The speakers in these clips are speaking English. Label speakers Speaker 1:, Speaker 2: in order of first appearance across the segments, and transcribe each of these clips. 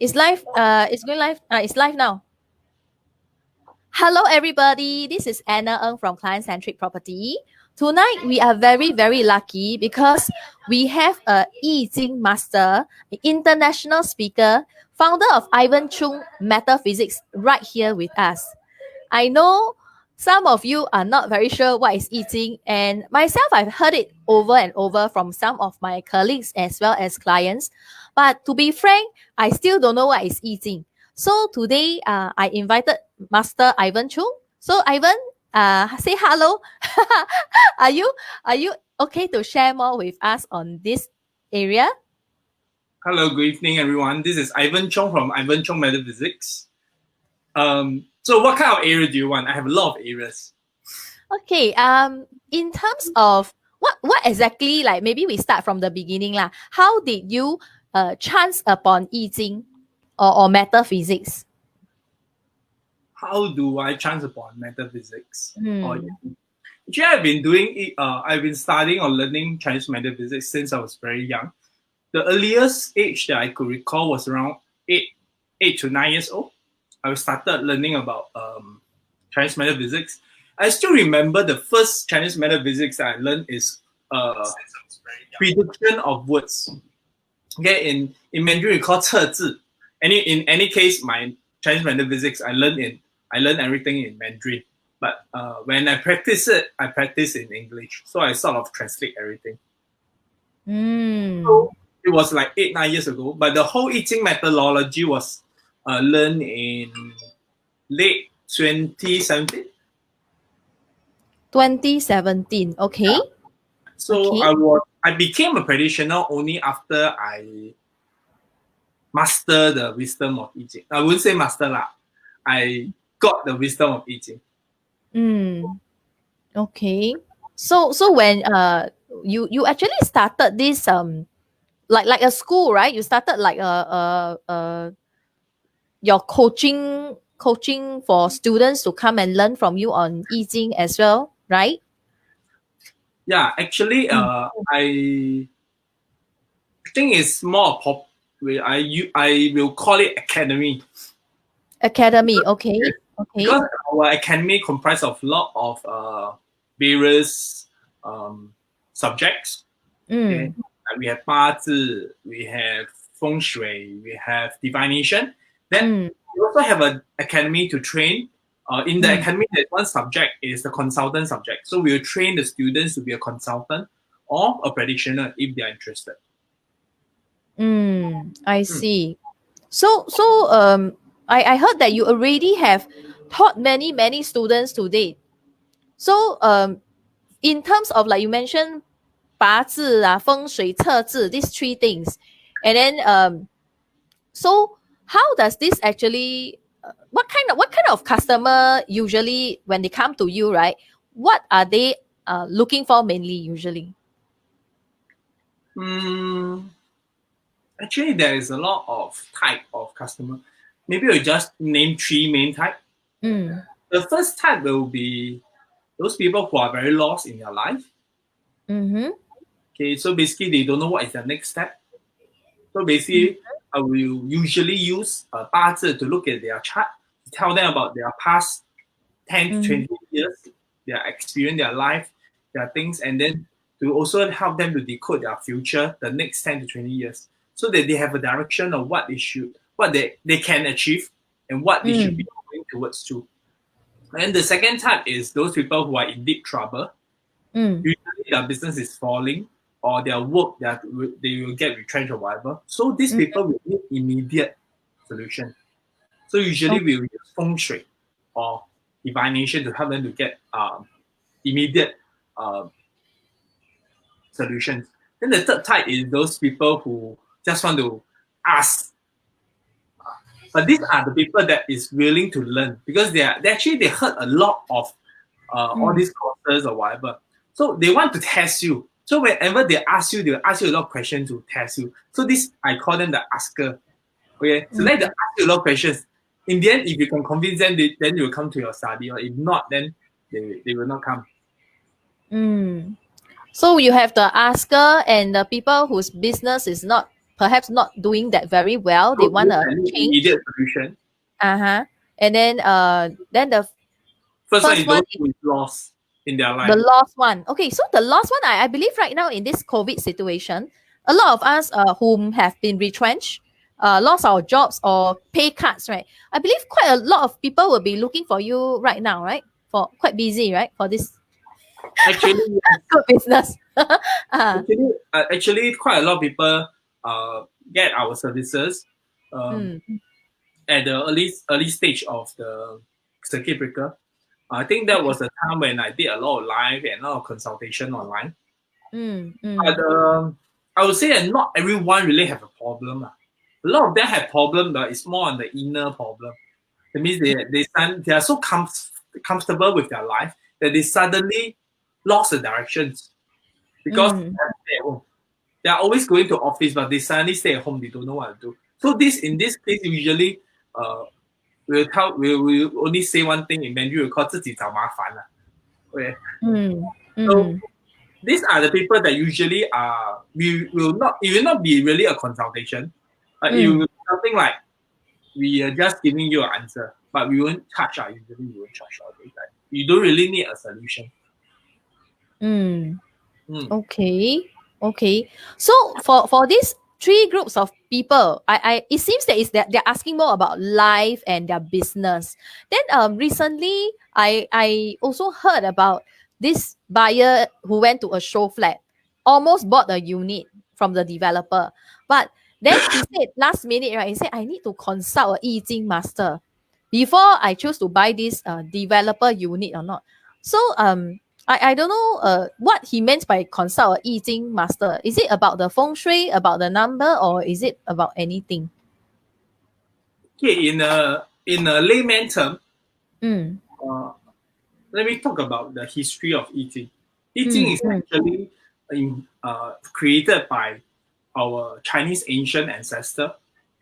Speaker 1: It's live. It's going live. It's live now. Hello, everybody. This is Anna Ng from Client Centric Property. Tonight, we are very, very lucky because we have a Yijing master, international speaker, founder of Ivann Choong Metaphysics right here with us. I know some of you are not very sure what is Yijing, and myself, I've heard it over and over from some of my colleagues as well as clients. But to be frank, I still don't know what is Yijing. So today, I invited Master Ivann Choong. So Ivan, say hello. are you are you okay to share more with us on this area?
Speaker 2: Hello, good evening, everyone. This is Ivann Choong from Ivann Choong Metaphysics. So what kind of area do you want? I have a lot of areas.
Speaker 1: Okay. In terms of what exactly, like maybe we start from the beginning lah. How did you chance upon Yijing or metaphysics?
Speaker 2: How do I chance upon metaphysics?
Speaker 1: Hmm.
Speaker 2: Actually, I've been studying or learning Chinese metaphysics since I was very young. The earliest age that I could recall was around 8 to 9 years old. I started learning about Chinese metaphysics. I still remember the first Chinese metaphysics that I learned is prediction of words. Okay, in Mandarin we call 测字. In any case, my Chinese metaphysics I learned everything in Mandarin. But when I practice it, I practice in English. So I sort of translate everything. So it was like 8-9 years ago. But the whole Yijing methodology was learned in late 2017.
Speaker 1: 2017. Okay.
Speaker 2: Yeah. So
Speaker 1: Okay.
Speaker 2: I became a practitioner only after I master the wisdom of Yijing. I wouldn't say master lah. I got the wisdom of Yijing.
Speaker 1: Okay. So when you actually started this like a school, right? You started like your coaching for students to come and learn from you on Yijing as well, right?
Speaker 2: Yeah, actually, I think it's more pop. I will call it academy.
Speaker 1: Academy. Okay. Okay.
Speaker 2: Because our academy comprises of a lot of various subjects. Okay? We have 八字, we have Feng Shui, we have divination. Then we also have an academy to train. In the academy, there's one subject is the consultant subject. So we'll train the students to be a consultant or a practitioner if they are interested.
Speaker 1: I see. So I heard that you already have taught many students to date. So in terms of, like you mentioned, 八字 feng shui, 测字, these three things, and then so how does this actually? What kind of customer usually when they come to you, right? What are they looking for mainly usually?
Speaker 2: Actually, there is a lot of type of customer. Maybe we just name three main type. The first type will be those people who are very lost in their life. Okay, so basically they don't know what is the next step. So basically, I will usually use 八字 to look at their chart, to tell them about their past 10 to 20 years, their experience, their life, their things, and then to also help them to decode their future, the next 10 to 20 years, so that they have a direction of what they can achieve and what they should be going towards to. And the second type is those people who are in deep trouble. Usually their business is falling or their work they will get retrenched or whatever. So these people will need immediate solution. So usually we will use Feng Shui or divination to help them to get immediate solutions. Then the third type is those people who just want to ask. But these are the people that is willing to learn because they heard a lot of all these courses or whatever. So they want to test you. So whenever they ask you, they'll ask you a lot of questions to test you. So this, I call them the asker. Okay, so let them ask you a lot of questions. In the end, if you can convince them, then you will come to your study. Or if not, then they will not come.
Speaker 1: So you have the asker and the people whose business is not perhaps not doing that very well. They
Speaker 2: So
Speaker 1: want
Speaker 2: look
Speaker 1: a
Speaker 2: at any
Speaker 1: change.
Speaker 2: immediate solution.
Speaker 1: Uh-huh. And then the
Speaker 2: First one
Speaker 1: first
Speaker 2: is
Speaker 1: one
Speaker 2: those who is lost in their
Speaker 1: the
Speaker 2: life.
Speaker 1: lost one. Okay, so the lost one, I believe right now in this COVID situation, a lot of us whom have been retrenched, lost our jobs or pay cuts, right? I believe quite a lot of people will be looking for you right now, right? For quite busy, right? For this
Speaker 2: Actually,
Speaker 1: good business. uh,
Speaker 2: actually, quite a lot of people get our services um,
Speaker 1: mm,
Speaker 2: at the early stage of the circuit breaker. I think that was the time when I did a lot of live and a lot of consultation online. But
Speaker 1: mm,
Speaker 2: I would say that not everyone really have a problem. A lot of them have problem, but it's more on the inner problem. That means they are so comfortable with their life that they suddenly lost the directions because they
Speaker 1: mm,
Speaker 2: stay at home. They are always going to office, but they suddenly stay at home. They don't know what to do. So in this case, usually uh, we'll only say one thing in Mandarin. We call 自己找麻烦 Okay.
Speaker 1: mm,
Speaker 2: So
Speaker 1: mm,
Speaker 2: these are the people that usually we will not it will not be really a consultation. It will
Speaker 1: mm,
Speaker 2: be something like we are just giving you an answer, but we won't charge. Usually we won't charge all this. Like, you don't really need a solution.
Speaker 1: mm.
Speaker 2: Mm.
Speaker 1: Okay. Okay. So for these three groups of people, I it seems that is that they're asking more about life and their business. Then recently I also heard about this buyer who went to a show flat, almost bought a unit from the developer. But then he said last minute, right? He said, I need to consult a I Ching master before I choose to buy this developer unit or not. So I don't know what he meant by consult a I Ching master. Is it about the feng shui, about the number, or is it about anything?
Speaker 2: Okay, in a layman term,
Speaker 1: Mm,
Speaker 2: uh, let me talk about the history of eating. Eating
Speaker 1: mm,
Speaker 2: is
Speaker 1: mm,
Speaker 2: actually created by our Chinese ancient ancestor,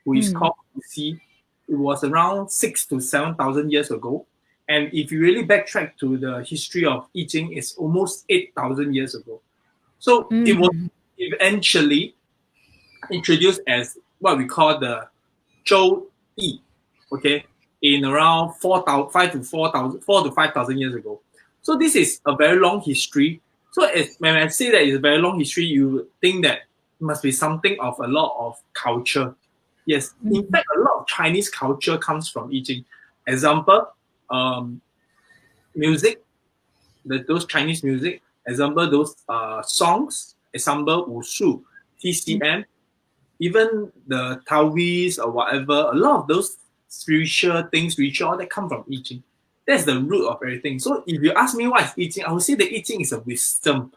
Speaker 2: who is
Speaker 1: mm,
Speaker 2: called Xi. It was around 6 to 7,000 years ago. And if you really backtrack to the history of eating, it's almost 8,000 years ago. So it was
Speaker 1: mm,
Speaker 2: eventually introduced as what we call the Zhou Yi, okay, in around 4,000, 5 to 4,000, 4 to 5,000 years ago. So this is a very long history. So when I say that it's a very long history, you think that it must be something of a lot of culture. Yes, in
Speaker 1: mm,
Speaker 2: fact, a lot of Chinese culture comes from I Ching. Example, um, music, those Chinese music. Example, those songs. Example, 武术,
Speaker 1: mm,
Speaker 2: TCM, even the Taoist or whatever, a lot of those spiritual things, ritual that come from I Ching. That's the root of everything. So if you ask me what is I Ching, I would say that I Ching is a wisdom.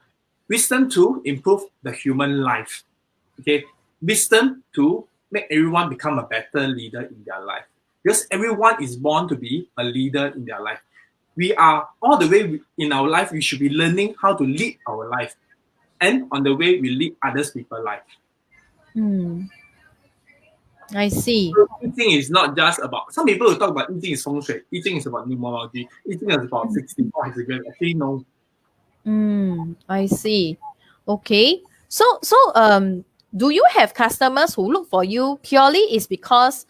Speaker 2: Wisdom to improve the human life. Okay. Wisdom to make everyone become a better leader in their life. Because everyone is born to be a leader in their life. We are all the way in our life, we should be learning how to lead our life. And on the way we lead others people's life.
Speaker 1: mm. I see.
Speaker 2: Eating is not just about some people will talk about eating is feng shui, eating is about numerology, eating is about 64 hexagram. Actually, no.
Speaker 1: I see. Okay. Do you have customers who look for you purely is because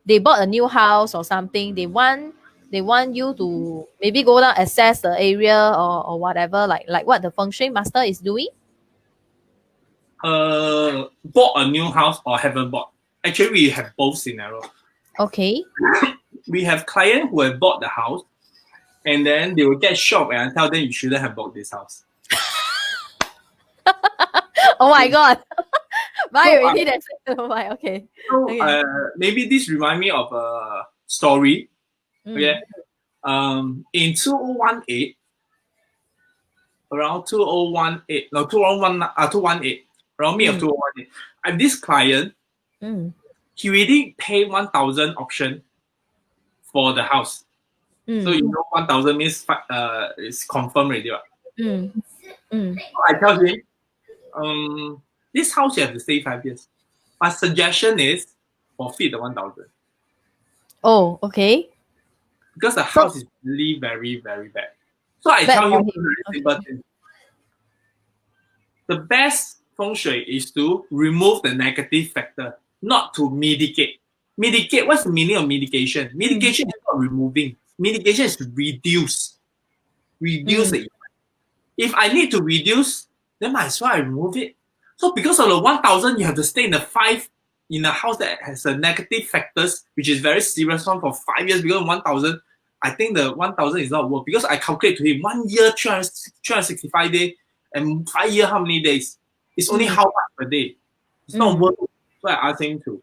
Speaker 1: they bought a new house or something? They want you to maybe go down assess the area or whatever, like what the feng shui master is doing.
Speaker 2: Bought a new house or haven't bought. Actually, we have both scenarios.
Speaker 1: Okay.
Speaker 2: We have clients who have bought the house and then they will get shocked and I tell them you shouldn't have bought this house.
Speaker 1: Oh my god. Buy
Speaker 2: So,
Speaker 1: already, that's it. Oh my, okay. Okay.
Speaker 2: maybe this remind me of a story. Okay.
Speaker 1: Mm,
Speaker 2: In 2018, around 2018, no, 2018, around May of
Speaker 1: mm,
Speaker 2: 2018, I have this client,
Speaker 1: mm,
Speaker 2: he already paid 1,000 option for the house. So
Speaker 1: mm,
Speaker 2: you know 1,000 means it's confirmed already. Right?
Speaker 1: mm, mm.
Speaker 2: So I tell him, this house you have to stay 5 years. My suggestion is forfeit the 1,000
Speaker 1: Oh, okay.
Speaker 2: because the
Speaker 1: So
Speaker 2: house is really very, very bad. So I
Speaker 1: bad
Speaker 2: tell him
Speaker 1: for
Speaker 2: one
Speaker 1: him.
Speaker 2: very simple
Speaker 1: Okay.
Speaker 2: thing. The best Feng Shui is to remove the negative factor, not to mitigate. Mitigate, what's the meaning of mitigation? Mitigation is not removing. Mitigation is to reduce. Reduce the effect. If I need to reduce, then might as well I remove it. So because of the 1,000, you have to stay in the 5 in a house that has a negative factors, which is very serious one for 5 years. Because 1,000, I think the 1,000 is not worth, because I calculate to him 1 year 365 days and 5 year how many days? It's only how much per day. It's not worth it. So I asked him to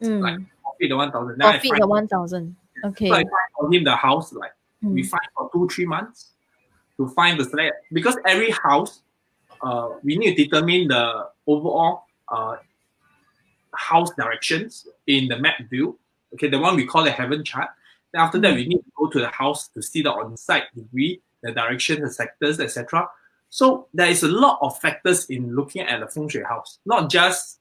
Speaker 2: like forfeit the 1,000. Then
Speaker 1: Forfeit the 1,000. Okay.
Speaker 2: So I find for him the house, like we find for 2-3 months to find the select, because every house we need to determine the overall house directions in the map view. Okay, the one we call the heaven chart. Then after that, we need to go to the house to see the on-site degree, the direction, the sectors, etc. So there is a lot of factors in looking at the feng shui house, not just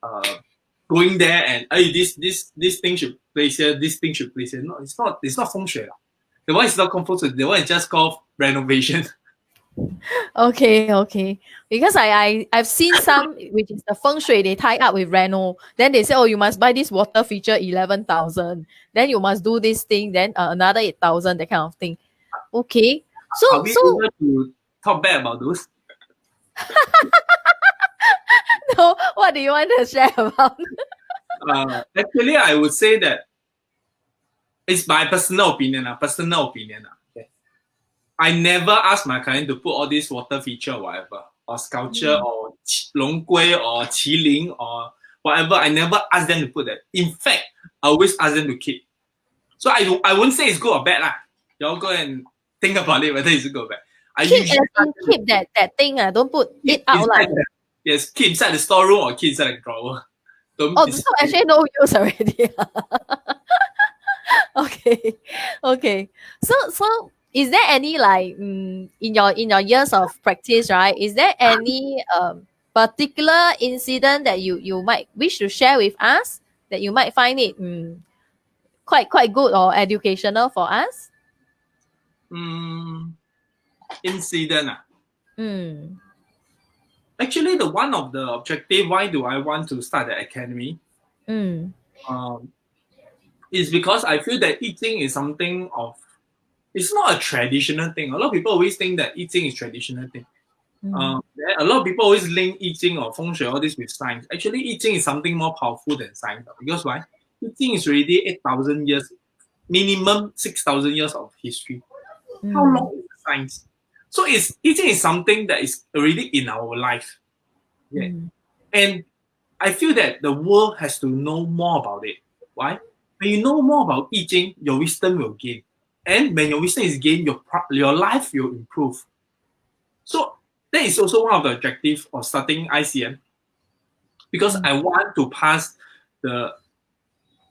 Speaker 2: going there and hey, this thing should place here, this thing should place here. No, it's not feng shui. The one is not called feng shui. The one is just called renovation.
Speaker 1: Okay. Because I've seen some which is the feng shui, they tie up with Reno. Then they say, oh, you must buy this water feature 11,000. Then you must do this thing, then another 8,000, that kind of thing. Okay.
Speaker 2: Are we able to talk bad about those?
Speaker 1: No, what do you want to share about?
Speaker 2: Actually, I would say that it's my personal opinion. Okay. I never ask my client to put all this water feature or whatever, or sculpture, or long gui, or qilin, or whatever. I never ask them to put that. In fact, I always ask them to keep. So I wouldn't say it's good or bad. Y'all go and think about it, whether it's good or bad.
Speaker 1: Keep that thing. Don't put it out.
Speaker 2: Yes, keep inside the storeroom or keep inside the drawer.
Speaker 1: So actually no use already. Okay. So is there any like in your years of practice, right? Is there any particular incident that you might wish to share with us that you might find it quite good or educational for us?
Speaker 2: Incident. Actually, the one of the objective, why do I want to start the academy? Is because I feel that eating is something of, it's not a traditional thing. A lot of people always think that eating is traditional thing. A lot of people always link eating or feng shui, all this with science. Actually, eating is something more powerful than science. Because why? Eating is already 8,000 years, minimum 6,000 years of history. How long is science? So eating is something that is already in our life. Yeah. And I feel that the world has to know more about it. Why? When you know more about eating, your wisdom will gain. And when your wisdom is gained, your life will improve. So that is also one of the objectives of starting ICM. Because I want to pass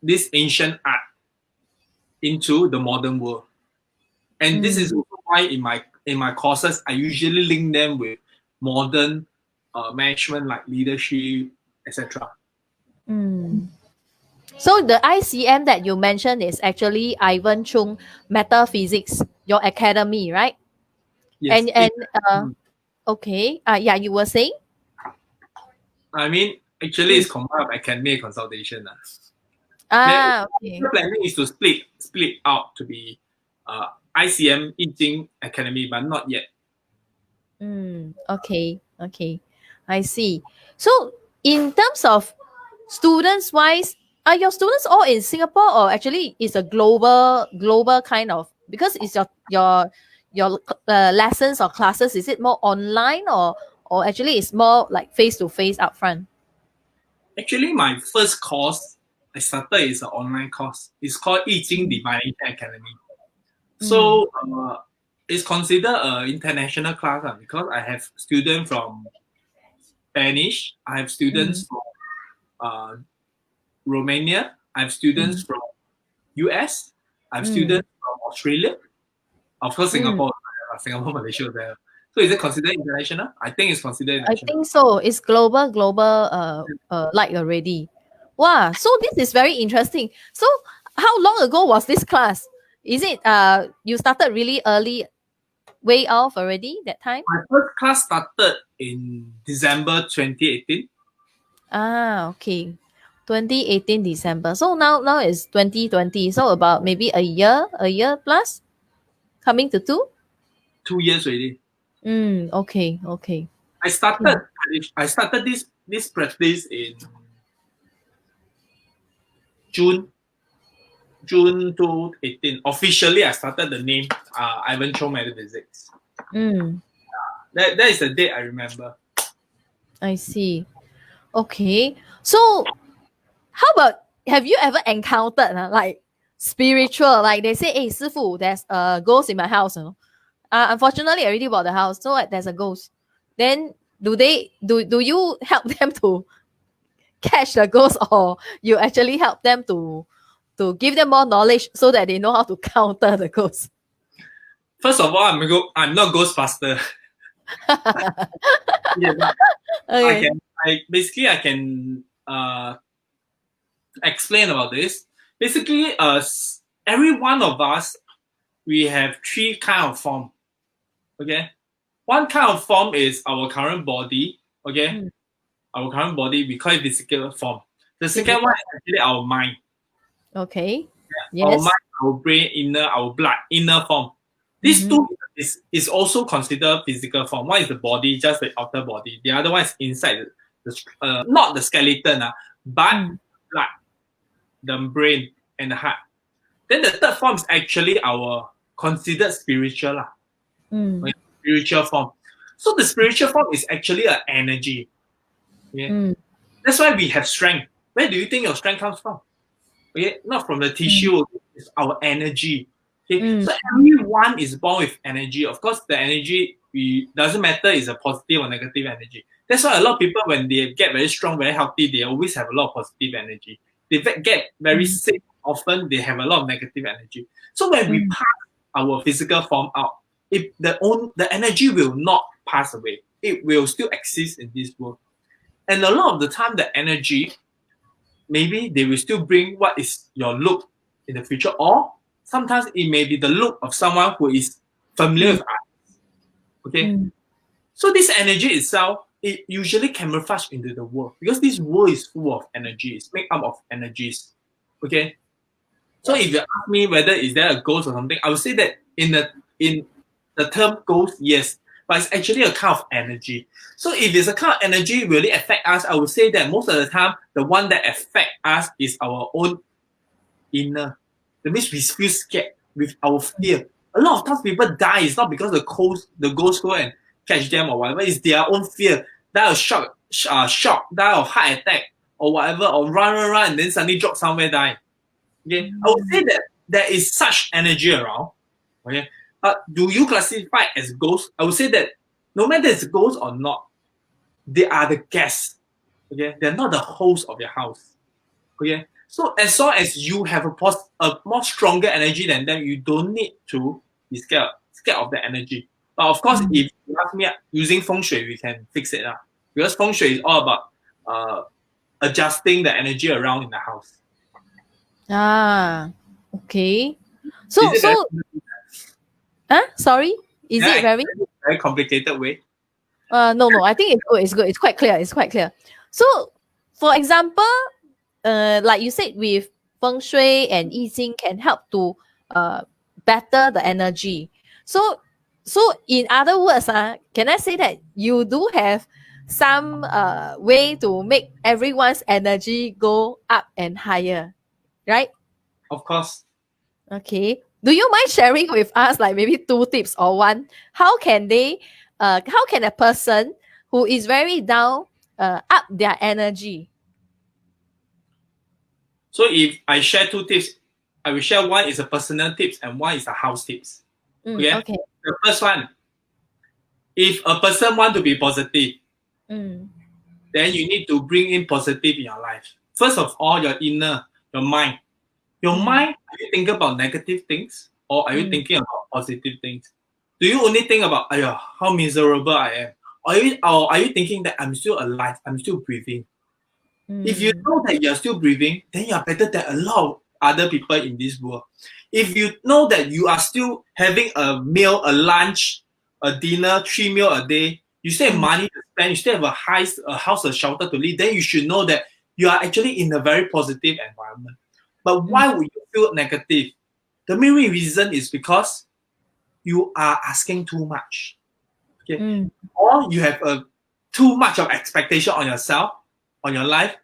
Speaker 2: this ancient art into the modern world. And this is also why in my courses, I usually link them with modern management like leadership, etc.
Speaker 1: So the ICM that you mentioned is actually Ivann Choong Metaphysics, your academy, right?
Speaker 2: Yes.
Speaker 1: Okay. Yeah, you were saying?
Speaker 2: I mean, actually, it's combined academy consultation.
Speaker 1: Okay.
Speaker 2: The planning is to split out to be ICM Eating Academy, but not yet.
Speaker 1: Okay. I see. So in terms of students wise, are your students all in Singapore or actually it's a global kind of, because it's your lessons or classes, is it more online or actually it's more like face to face upfront?
Speaker 2: Actually, my first course I started is an online course. It's called Yijing Divine Academy. So it's considered an international class because I have students from Spanish, I have students from Romania, I have students from US, I have students from Australia, of course Singapore, Malaysia there. So is it considered international? I think it's considered international.
Speaker 1: I think so. It's global like already. Wow, so this is very interesting. So how long ago was this class? Is it you started really early way off already that time?
Speaker 2: My first class started in December 2018.
Speaker 1: Ah, okay. 2018 December. So now it's 2020. So about maybe a year plus, coming to two.
Speaker 2: 2 years already.
Speaker 1: Okay, okay.
Speaker 2: I
Speaker 1: Okay.
Speaker 2: started I started this practice in June June 2018. Officially, I started the name Ivann Choong Metaphysics.
Speaker 1: Mm,
Speaker 2: That is the date I remember.
Speaker 1: I see. Okay. So how about, have you ever encountered like spiritual, like they say, hey, Sifu, there's a ghost in my house, you know? Unfortunately, I already bought the house, so there's a ghost. Then do you help them to catch the ghost, or you actually help them to give them more knowledge so that they know how to counter the ghost?
Speaker 2: First of all, I'm not Ghostbuster. Yeah, but
Speaker 1: Okay.
Speaker 2: I can explain about this. Basically, every one of us we have three kind of form. Okay, one kind of form is our current body. Okay,
Speaker 1: Mm,
Speaker 2: our current body we call it physical form. The second one
Speaker 1: physical.
Speaker 2: is actually our mind.
Speaker 1: Okay.
Speaker 2: Our
Speaker 1: Yes.
Speaker 2: mind, our brain, our blood, inner form. These
Speaker 1: Mm-hmm.
Speaker 2: two is also considered physical form. One is the body, just the outer body. The other one is inside not the skeleton, but
Speaker 1: Mm,
Speaker 2: blood, the brain, and the heart. Then the third form is actually our considered spiritual,
Speaker 1: mm,
Speaker 2: spiritual form. So the spiritual form is actually an energy. Yeah?
Speaker 1: mm,
Speaker 2: That's why we have strength. Where do you think your strength comes from? Okay, not from the
Speaker 1: mm,
Speaker 2: tissue, it's our energy. Okay,
Speaker 1: mm,
Speaker 2: so everyone is born with energy. Of course, the energy we doesn't matter is a positive or negative energy. That's why a lot of people when they get very strong, very healthy, they always have a lot of positive energy. They get very
Speaker 1: mm,
Speaker 2: sick, often they have a lot of negative energy. So when we
Speaker 1: mm,
Speaker 2: pass our physical form out, if the energy will not pass away. It will still exist in this world. And a lot of the time, the energy maybe they will still bring what is your look in the future, or sometimes it may be the look of someone who is familiar
Speaker 1: mm,
Speaker 2: with us. Okay,
Speaker 1: mm,
Speaker 2: so this energy itself, it usually camouflage into the world because this world is full of energy. It's made up of energies. Okay, so if you ask me whether is there a ghost or something, I would say that in the term ghost, yes, but it's actually a kind of energy. So if it's a kind of energy really affect us, I would say that most of the time the one that affect us is our own inner. That means we feel scared with our fear. A lot of times people die is not because the ghost go and catch them or whatever. It's their own fear. Die of shock, die of heart attack or whatever, or run, and then suddenly drop somewhere, die. Okay, I would say that there is such energy around. Okay, but do you classify as ghosts? I would say that no matter it's ghost or not, they are the guests. Okay, they're not the host of your house. Okay, so as long as you have a more stronger energy than them, you don't need to be scared of the energy. But of course,
Speaker 1: mm.
Speaker 2: if you ask me using feng shui, we can fix it up because feng shui is all about uh, adjusting the energy around in the house.
Speaker 1: Ah, okay.
Speaker 2: Is
Speaker 1: So
Speaker 2: it very
Speaker 1: so sorry, is
Speaker 2: yeah,
Speaker 1: it very?
Speaker 2: very complicated way?
Speaker 1: No, I think it's good. It's good. It's quite clear. It's quite clear. So, for example, like you said, with feng shui and I Ching can help to uh better the energy. So, so in other words, can I say that you do have some way to make everyone's energy go up and higher, right?
Speaker 2: Of course.
Speaker 1: Okay. Do you mind sharing with us, like maybe two tips or one? How can a person who is very down up their energy?
Speaker 2: So if I share two tips, I will share one is a personal tips and one is a house tips. Okay.
Speaker 1: Okay.
Speaker 2: The first one, if a person want to be positive,
Speaker 1: Mm,
Speaker 2: then you need to bring in positive in your life. First of all, your inner, your mind. Your
Speaker 1: mm,
Speaker 2: mind, are you thinking about negative things or are you
Speaker 1: mm,
Speaker 2: thinking about positive things? Do you only think about, how miserable I am? Or are you thinking that I'm still alive, I'm still breathing? If you
Speaker 1: mm,
Speaker 2: know that you're still breathing, then you're better than a lot of other people in this world. If you know that you are still having a meal, a lunch, a dinner, 3 meal a day, you still have money to spend, you still have a house, a shelter to live, then you should know that you are actually in a very positive environment. But why would you feel negative? The main reason is because you are asking too much. Okay? Or you have too much of expectation on yourself, on your life,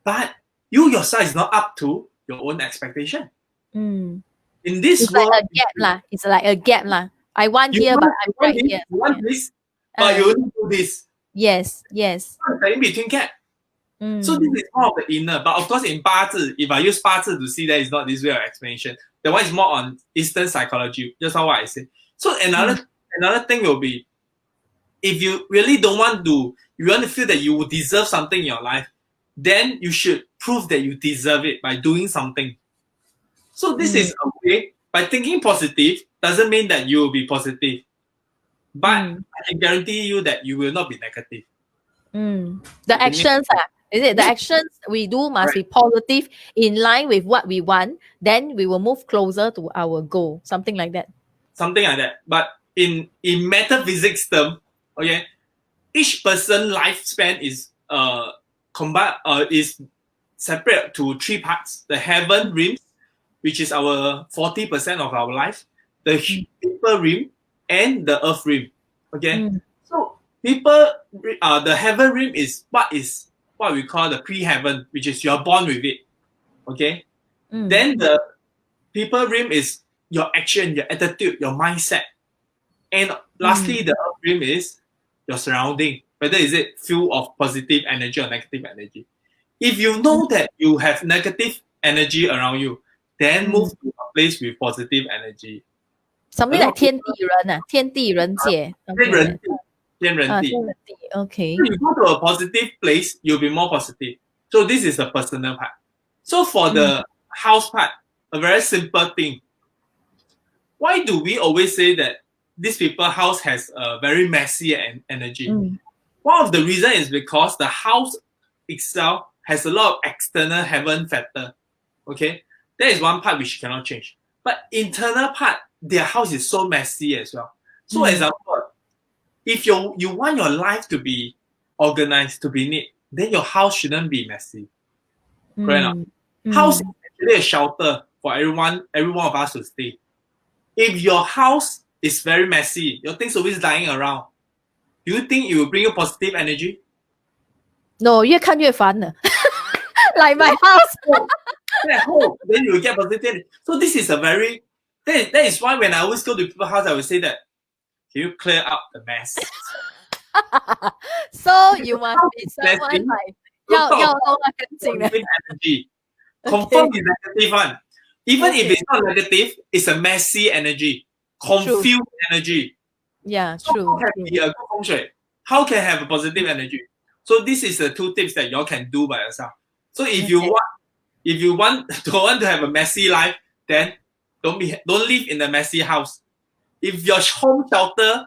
Speaker 2: but you yourself is not up to your own expectation. In this
Speaker 1: It's
Speaker 2: world,
Speaker 1: like a gap lah. It's like a gap lah. I want here, but I'm right here.
Speaker 2: You want this, but you only do this.
Speaker 1: Yes.
Speaker 2: In between gap. So this is more of the inner. But of course, in 八字, if I use 八字 to see that, it's not this way of explanation. That one is more on Eastern psychology. Just how I say. So another thing will be, if you really don't want to, you want to feel that you deserve something in your life, then you should prove that you deserve it by doing something. So this is a way, by thinking positive, doesn't mean that you will be positive. But I can guarantee you that you will not be negative.
Speaker 1: The actions, is it? The actions we do must be positive, in line with what we want. Then we will move closer to our goal. Something like that.
Speaker 2: Something like that. But in metaphysics term, okay, each person lifespan is combined is separate to 3 parts: the heaven realm, which is our 40% of our life, the people realm, and the earth realm. Okay, so the heaven realm is what we call the pre-heaven, which is you're born with it. Okay, then the people realm is your action, your attitude, your mindset, and lastly, the earth realm is your surrounding, whether is it full of positive energy or negative energy. If you know that you have negative energy around you, then move to a place with positive energy.
Speaker 1: Something like 天地人 啊，天地人界。
Speaker 2: 天人地.
Speaker 1: Okay.
Speaker 2: So you go to a positive place, you'll be more positive. So this is the personal part. So for the house part, a very simple thing. Why do we always say that these people's house has a very messy energy? One of the reasons is because the house itself has a lot of external heaven factor. Okay, that is one part which you cannot change. But internal part, their house is so messy as well. So example, if you want your life to be organized, to be neat, then your house shouldn't be messy. Correct? House is actually a shelter for every one of us to stay. If your house is very messy, your things always lying around, do you think it will bring you positive energy?
Speaker 1: No, 越看越烦了。Like my house.
Speaker 2: At home, then you will get positive energy. So this is a very, that is why when I always go to people's house, I will say that, can you clear up the mess?
Speaker 1: So you must be someone like 要弄得干净的。
Speaker 2: energy. Confirm is negative one. Even if it's not negative, it's a messy energy, confused energy.
Speaker 1: Yeah,
Speaker 2: so
Speaker 1: true.
Speaker 2: How can be a good feng shui? How can have a positive energy? So this is the 2 tips that y'all can do by yourself. So if you want don't want to have a messy life, then don't live in a messy house. If your home shelter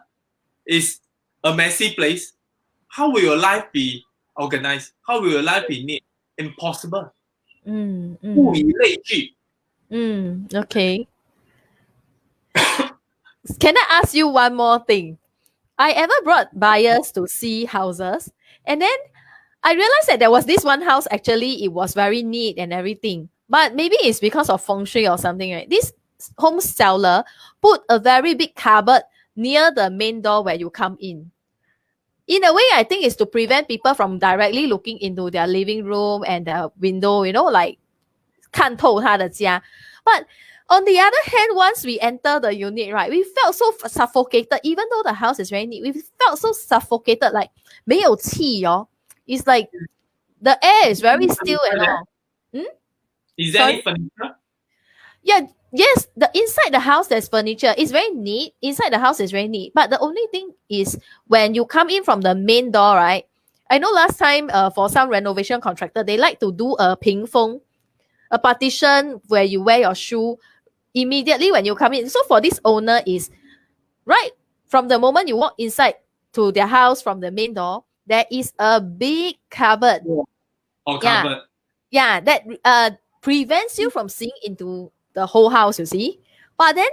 Speaker 2: is a messy place, how will your life be organized? How will your life be neat? Impossible. 物以类聚.
Speaker 1: Okay. Can I ask you one more thing? I ever brought buyers to see houses, and then I realized that there was this one house, actually, it was very neat and everything. But maybe it's because of feng shui or something, right? This home seller put a very big cupboard near the main door where you come in. In a way, I think it's to prevent people from directly looking into their living room and the window, like 看透他的家. But on the other hand, once we enter the unit, right, we felt so suffocated. Even though the house is very neat, we felt so suffocated, like 没有气哦. It's like the air is very still and all.
Speaker 2: Is there any furniture?
Speaker 1: Yeah, yes, the inside the house there's furniture. It's very neat. Inside the house is very neat. But the only thing is when you come in from the main door, right? I know last time for some renovation contractor, they like to do a 屏风, a partition where you wear your shoe immediately when you come in. So for this owner is right from the moment you walk inside to their house from the main door, there is a big cupboard.
Speaker 2: Or cupboard.
Speaker 1: Yeah, that prevents you from seeing into the whole house, you see. But then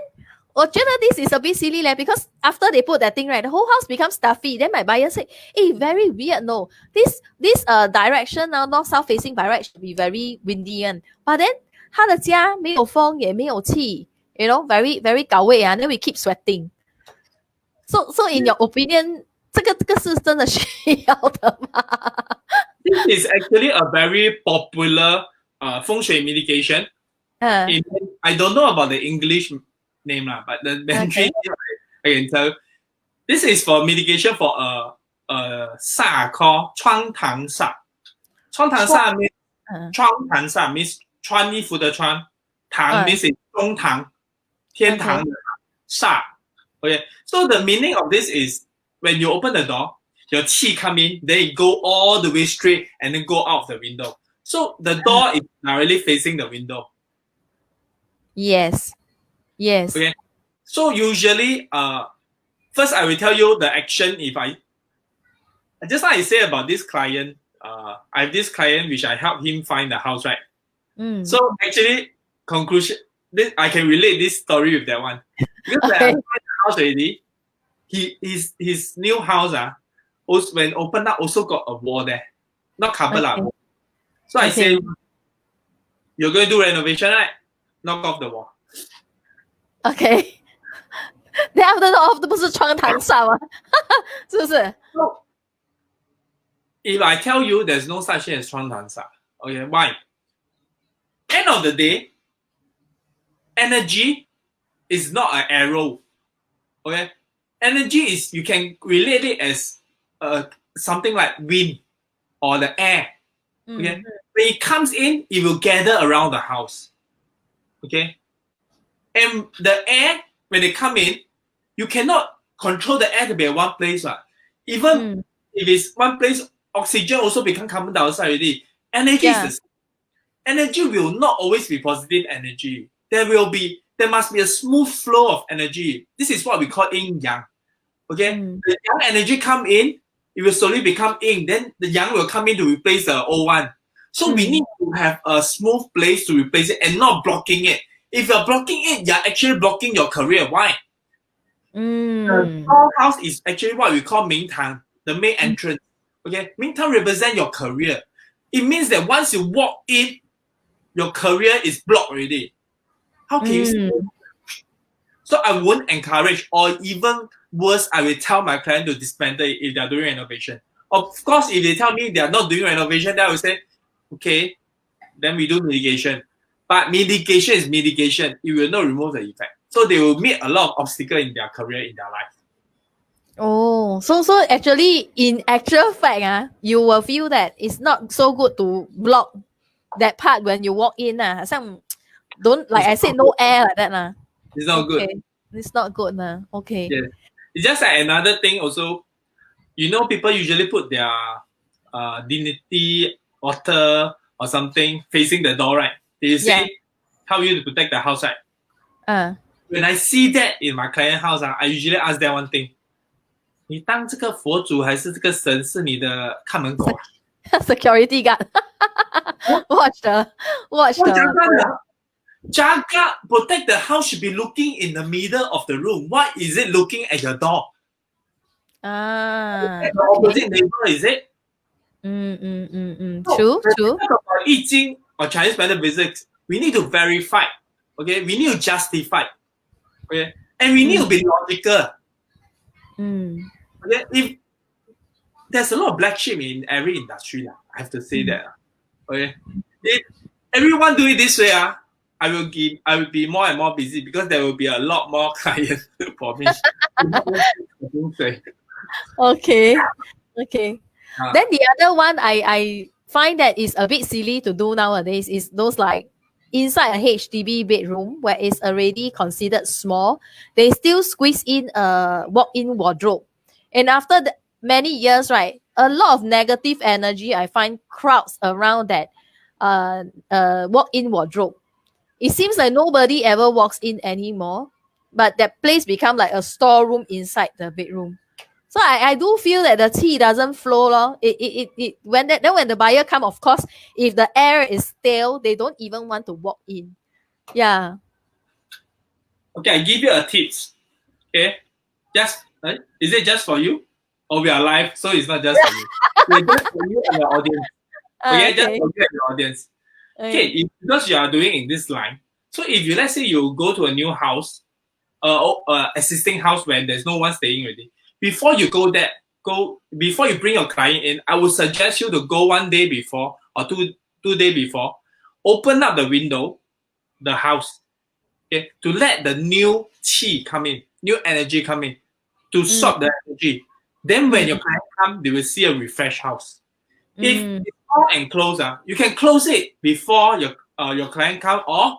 Speaker 1: 我觉得 this is a bit silly leh, because after they put that thing, right, the whole house becomes stuffy. Then my buyer said, hey, very weird, no. This direction now, north south facing by right should be very windy and but then 他的家没有风也没有气 you know, very very 搞味 then we keep sweating. So in your opinion, 这个是真的需要的吗？
Speaker 2: This is actually a very popular feng shui mitigation. I don't know about the English name lah, but the Mandarin name I can tell. This is for mitigation for a sa called 窗堂煞。窗堂煞 means 窗堂煞 means 穿衣服的穿，堂 means 中堂，天堂的煞。Okay, so the meaning of this is when you open the door, your qi come in, then it go all the way straight and then go out the window. So the door is directly facing the window.
Speaker 1: Yes.
Speaker 2: Okay. So usually, first I will tell you the action if I just like I say about this client, I have this client which I help him find the house, right? So actually, conclusion, I can relate this story with that one. Because I find the house already, his new house, also, when opened up, also got a wall there. Not covered up. So I say, you're going to do renovation, right? Knock off the wall.
Speaker 1: Okay. Then after that, 不是窗堂煞吗？是不是？
Speaker 2: So, if I tell you there's no such thing as 窗堂煞, okay, why? End of the day, energy is not an arrow. Okay, energy is you can relate it as something like wind or the air. Okay, when it comes in, it will gather around the house. Okay, and the air when they come in, you cannot control the air to be at one place. Even if it's one place, oxygen also become carbon dioxide already. Energy is the same. Energy will not always be positive energy. There must be a smooth flow of energy. This is what we call yin yang. Okay, the yang energy come in, it will slowly become yin. Then the yang will come in to replace the old one. So we need to have a smooth place to replace it and not blocking it. If you're blocking it, you're actually blocking your career. Why? The tall house is actually what we call Ming Tang, the main entrance. Okay, Ming Tang represents your career. It means that once you walk in, your career is blocked already. How can you say? So I won't encourage, or even worse, I will tell my client to dismantle it if they are doing renovation. Of course, if they tell me they are not doing renovation, then I will say, okay, then we do mitigation. But mitigation is mitigation. It will not remove the effect. So they will meet a lot of obstacles in their career, in their life.
Speaker 1: Oh, so actually, in actual fact, you will feel that it's not so good to block that part when you walk in. Don't, like I said, no air like that.
Speaker 2: It's not good.
Speaker 1: It's not good. Okay.
Speaker 2: Yes. It's just like another thing also, you know, people usually put their dignity, altar, or something facing the door, right? They say, how you to protect the house, right? When I see that in my client house, I usually ask them one thing. 你当这个佛祖还是这个神是你的看门狗
Speaker 1: ？Security guard. Watch the.
Speaker 2: Jaga protect the house should be looking in the middle of the room. Why is it looking at your door? The opposite neighbor, is it?
Speaker 1: True.
Speaker 2: About I Ching or Chinese metaphysics, we need to verify. Okay, we need to justify. Okay, and we need to be logical. Okay, if there's a lot of black sheep in every industry, I have to say that. Okay, if everyone do it this way, I will be more and more busy because there will be a lot more clients for me.
Speaker 1: Okay. Then the other one I find that is a bit silly to do nowadays is those like inside a HDB bedroom where it's already considered small, they still squeeze in a walk-in wardrobe. And after many years, right, a lot of negative energy I find crowds around that walk-in wardrobe. It seems like nobody ever walks in anymore, but that place become like a storeroom inside the bedroom. So I do feel that the tea doesn't flow. When the buyer come, of course, if the air is stale, they don't even want to walk in. Yeah.
Speaker 2: Okay, I give you a tips. Okay, is it just for you, or we are live, so it's not just for you? It's just for you and your audience. Okay, just
Speaker 1: Okay.
Speaker 2: for you and your audience. Okay,
Speaker 1: Okay.
Speaker 2: because you are doing in this line. So if you, let's say you go to a new house, existing house where there's no one staying already, before you go there, before you bring your client in, I would suggest you to go 1 day before or two day before, open up the window, the house, okay, to let the new qi come in, new energy come in, to
Speaker 1: Mm,
Speaker 2: swap the energy. Then when your
Speaker 1: mm,
Speaker 2: client come, they will see a refreshed house. If
Speaker 1: mm,
Speaker 2: it's all enclosed, you can close it before your client come or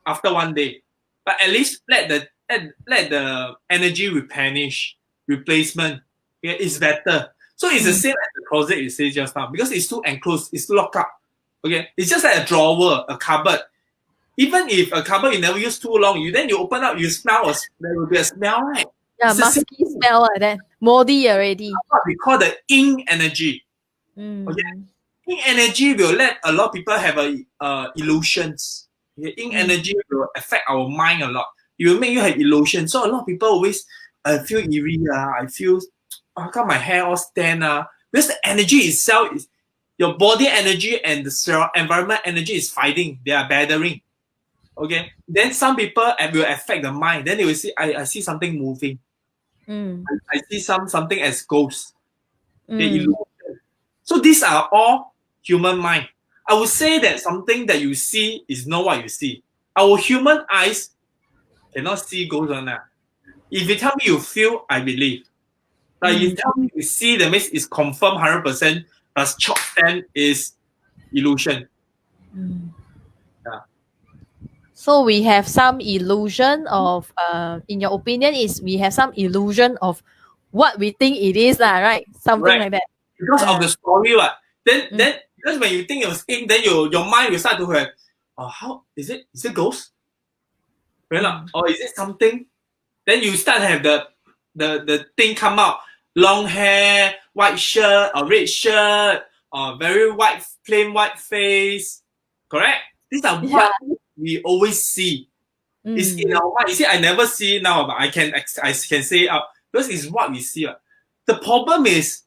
Speaker 2: after 1 day. But at least let the energy replenish, replacement. Yeah, it's better. So it's the
Speaker 1: mm.
Speaker 2: same as the closet you say just now because it's too enclosed, it's locked up. Okay, it's just like a drawer, a cupboard. Even if a cupboard you never use too long, you open up, you smell, there will be a smell, right?
Speaker 1: Yeah,
Speaker 2: It's the same
Speaker 1: musky
Speaker 2: thing.
Speaker 1: smell like that. Moldy already.
Speaker 2: What we call the yin energy. Okay,
Speaker 1: Mm,
Speaker 2: yin energy will let a lot of people have illusions. Okay? Yin
Speaker 1: mm,
Speaker 2: energy will affect our mind a lot. It will make you have illusion. So a lot of people always feel eerie. I feel, how come my hair all stand? Because the energy itself is your body energy and the environment energy is fighting. They are battering. Okay. Then some people will affect the mind. Then they will see, I see something moving.
Speaker 1: mm,
Speaker 2: I see something as ghosts. Okay,
Speaker 1: mm,
Speaker 2: illusion. So these are all human mind. I would say that something that you see is not what you see. Our human eyes cannot see ghosts on that. If you tell me you feel, I believe. But you
Speaker 1: mm,
Speaker 2: tell me you see, that means it's confirmed 100%, plus chalk stand is illusion.
Speaker 1: mm.
Speaker 2: Yeah.
Speaker 1: So we have some illusion of, in your opinion, is we have some illusion of what we think it is, lah, right? Something
Speaker 2: Right.
Speaker 1: like that.
Speaker 2: Because of
Speaker 1: Uh,
Speaker 2: the story, what?
Speaker 1: mm,
Speaker 2: Then because when you think it was ink, then your mind will start to have, oh, how is it? Is it ghost? Right?
Speaker 1: mm.
Speaker 2: Or is it something? Then you start to have the thing come out. Long hair, white shirt, or red shirt, or very white, plain white face. Correct? These are
Speaker 1: Yeah.
Speaker 2: what we always see. It's in
Speaker 1: Mm,
Speaker 2: our mind. You see, I never see it now, but I can say it out because it's what we see. The problem is,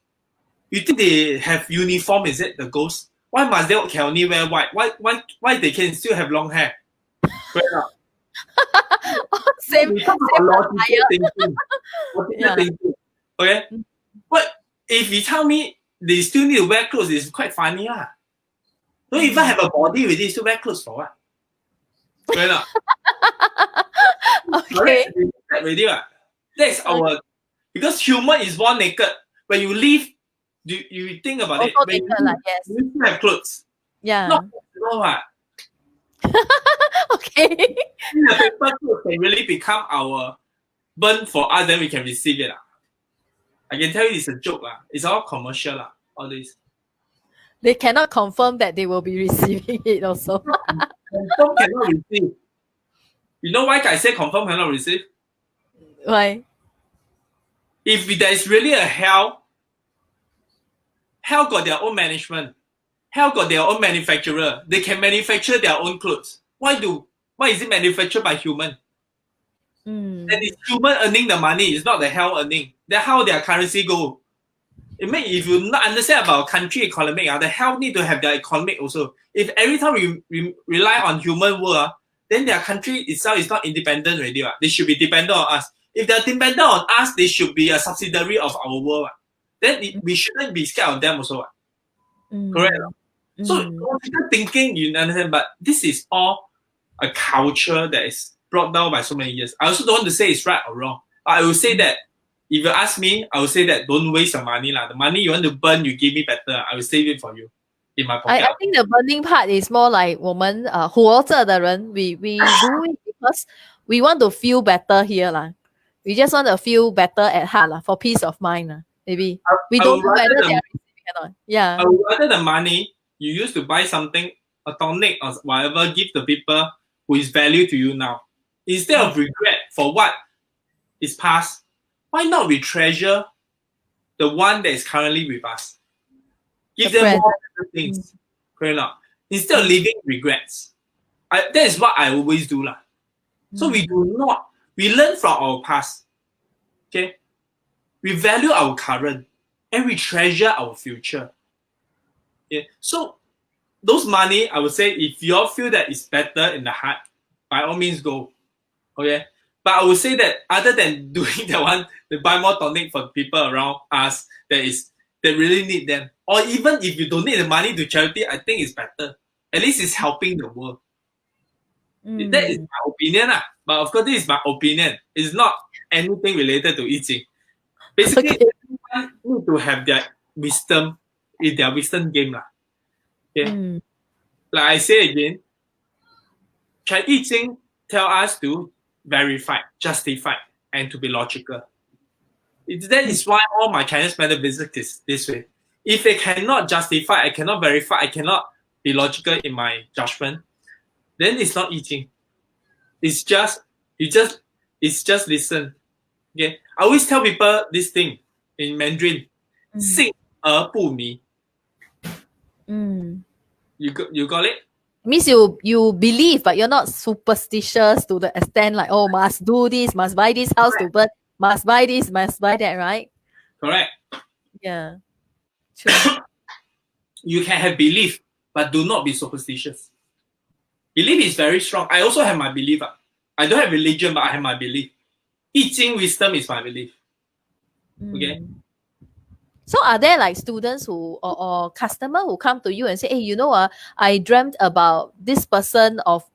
Speaker 2: you think they have uniform? Is it the ghost? Why must they can only wear white? Why they can still have long hair? Right?
Speaker 1: same,
Speaker 2: We talk
Speaker 1: same
Speaker 2: about logical
Speaker 1: attire.
Speaker 2: thinking. Logical
Speaker 1: Yeah.
Speaker 2: thinking. Okay?
Speaker 1: Mm,
Speaker 2: But if you tell me they still need to wear clothes, it's quite funny. Lah. Don't even
Speaker 1: mm.
Speaker 2: have a body with this, still wear clothes for what? Right? Not? Correct.
Speaker 1: Okay.
Speaker 2: Already, lah. That's our, because human is born naked. When you leave, you think about it.
Speaker 1: Also
Speaker 2: When you
Speaker 1: naked,
Speaker 2: leave,
Speaker 1: lah. Yes.
Speaker 2: you still have clothes.
Speaker 1: Yeah.
Speaker 2: Not no,
Speaker 1: Okay.
Speaker 2: the paper clothes can really become our burn for us, then we can receive it. I can tell you it's a joke. It's all commercial. All this.
Speaker 1: They cannot confirm that they will be receiving it also.
Speaker 2: Confirm cannot receive. You know why I say confirm cannot receive?
Speaker 1: Why?
Speaker 2: If there is really a hell, hell got their own management. Hell got their own manufacturer. They can manufacture their own clothes. Why is it manufactured by human? And
Speaker 1: Mm.
Speaker 2: it's human earning the money. It's not the hell earning. That's how their currency go. It mean if you not understand about country economic, the hell need to have their economic also. If every time we rely on human world, then their country itself is not independent already. They should be dependent on us. If they're dependent on us, they should be a subsidiary of our world. Then we shouldn't be scared of them also. Correct.
Speaker 1: Mm.
Speaker 2: So
Speaker 1: Mm.
Speaker 2: logical thinking, you understand, but this is all a culture that is brought down by so many years. I also don't want to say it's right or wrong. I will say that if you ask me, I will say that don't waste your money. The money you want to burn, you give me better. I will save it for you in my
Speaker 1: I
Speaker 2: pocket.
Speaker 1: think the burning part is more like 我们活着的人 we do it because we want to feel better here lah. We just want to feel better at heart lah, for peace of mind lah. Maybe we
Speaker 2: I
Speaker 1: don't
Speaker 2: would
Speaker 1: know
Speaker 2: rather
Speaker 1: whether they
Speaker 2: the
Speaker 1: are receiving or not. Yeah.
Speaker 2: I would rather the money you use to buy something, a tonic or whatever, give the people who is value to you now. Instead of regret for what is past, why not we treasure the one that is currently with us? Give
Speaker 1: The
Speaker 2: them
Speaker 1: present.
Speaker 2: more better things. Correct not? Instead of living regrets. That is what I always do. So we do not We learn from our past. Okay, we value our current, and we treasure our future. Okay, so those money, I would say, if you all feel that it's better in the heart, by all means go. Okay, but I would say that other than doing the one, to buy more tonic for people around us that really need them, or even if you donate the money to charity, I think it's better. At least it's helping the world. That is my opinion, lah. But of course, this is my opinion. It's not anything related to eating. Basically,
Speaker 1: Okay.
Speaker 2: everyone need to have their wisdom in their wisdom game, lah. Okay, like I say again, I Ching tell us to verify, justify, and to be logical. That is why all my Chinese metaphysics is this way. If I cannot justify, I cannot verify, I cannot be logical in my judgment, then it's not I Ching. It's just listen. Okay, I always tell people this thing in Mandarin: 信而不迷. You got it?
Speaker 1: Means you believe, but you're not superstitious to the extent like, oh, must do this, must buy this house to burn, must buy this, must buy that, right?
Speaker 2: Correct.
Speaker 1: Yeah. True.
Speaker 2: You can have belief, but do not be superstitious. Belief is very strong. I also have my belief. I don't have religion, but I have my belief. I Ching wisdom is my belief. Okay.
Speaker 1: So are there like students who or customer who come to you and say, hey, you know, I dreamt about this person of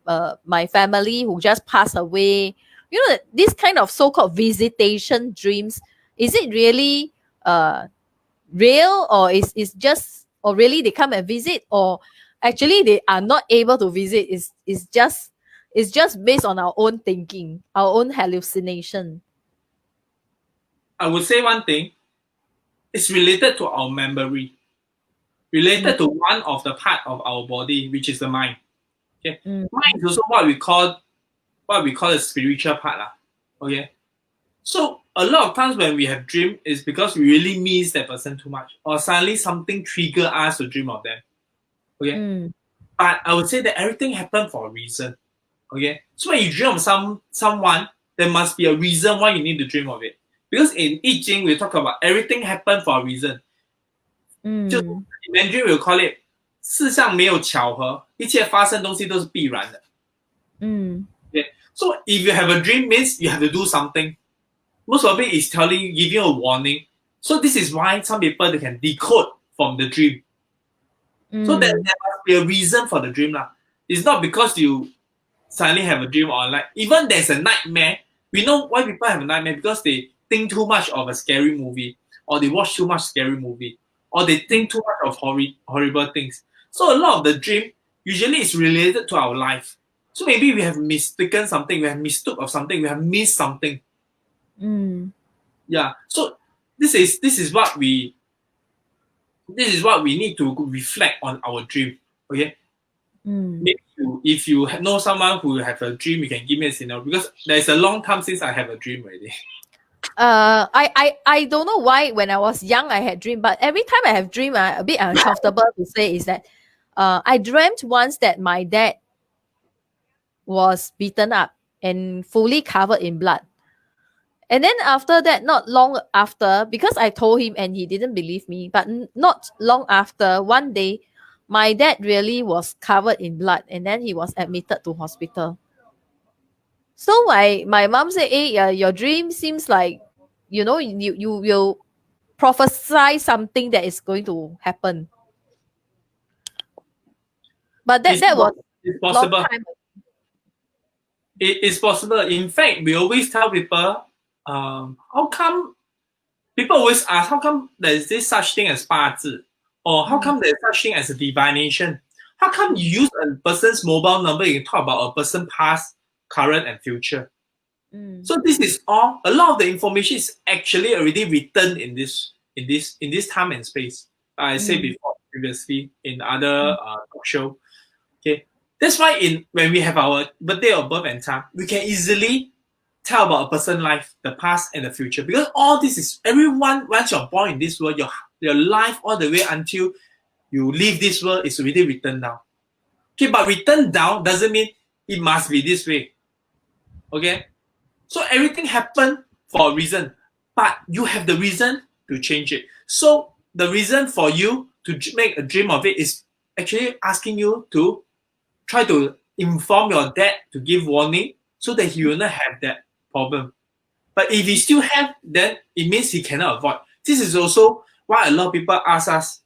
Speaker 1: my family who just passed away. You know, this kind of so-called visitation dreams, is it really real, or is just, or really they come and visit, or actually they are not able to visit? Is just based on our own thinking, our own hallucination?
Speaker 2: I would say one thing. It's related to our memory, related to one of the part of our body, which is the mind. Okay, mind is also what we call the spiritual part, lah. Okay, so a lot of times when we have dream, is because we really miss that person too much, or suddenly something trigger us to dream of them. Okay, but I would say that everything happened for a reason. Okay, so when you dream of someone, there must be a reason why you need to dream of it. Because in I Ching, we talk about everything happened for a reason. 就 in Mandarin we will call it 世上没有巧合，一切发生东西都是必然的。Okay? So if you have a dream, means you have to do something. Most of it is telling you, giving you a warning. So this is why some people they can decode from the dream. So there must be a reason for the dream, lah. It's not because you suddenly have a dream, or like even there's a nightmare. We know why people have a nightmare, because they think too much of a scary movie, or they watch too much scary movie, or they think too much of horrible things. So a lot of the dream usually is related to our life. So maybe we have mistaken something, we have mistook of something, we have missed something. Yeah. So this is what we need to reflect on our dream. Okay. Maybe if you know someone who have a dream, you can give me a signal, because there's a long time since I have a dream already.
Speaker 1: I don't know why when I was young I had dream, but every time I have dream, I'm a bit uncomfortable to say, is that I dreamt once that my dad was beaten up and fully covered in blood. And then after that, not long after, because I told him and he didn't believe me, but not long after, one day, my dad really was covered in blood, and then he was admitted to hospital. So my mom said, hey, your dream seems like, you know, you will prophesy something that is going to happen. But that was
Speaker 2: it's possible.
Speaker 1: long time.
Speaker 2: It is possible. In fact, we always tell people, how come people always ask, how come there's this such thing as 八字? Or how come there's such thing as a divination? How come you use a person's mobile number, you can talk about a person's past, current, and future? So this is all, a lot of the information is actually already written in this time and space. I said before previously in other talk show. Okay. That's why when we have our birthday or birth and time, we can easily tell about a person's life, the past and the future. Because all this is, everyone, once you're born in this world, your life all the way until you leave this world is already written down. Okay, but written down doesn't mean it must be this way. Okay? So everything happened for a reason, but you have the reason to change it. So the reason for you to make a dream of it is actually asking you to try to inform your dad to give warning so that he will not have that problem. But if he still have, then it means he cannot avoid. This is also why a lot of people ask us.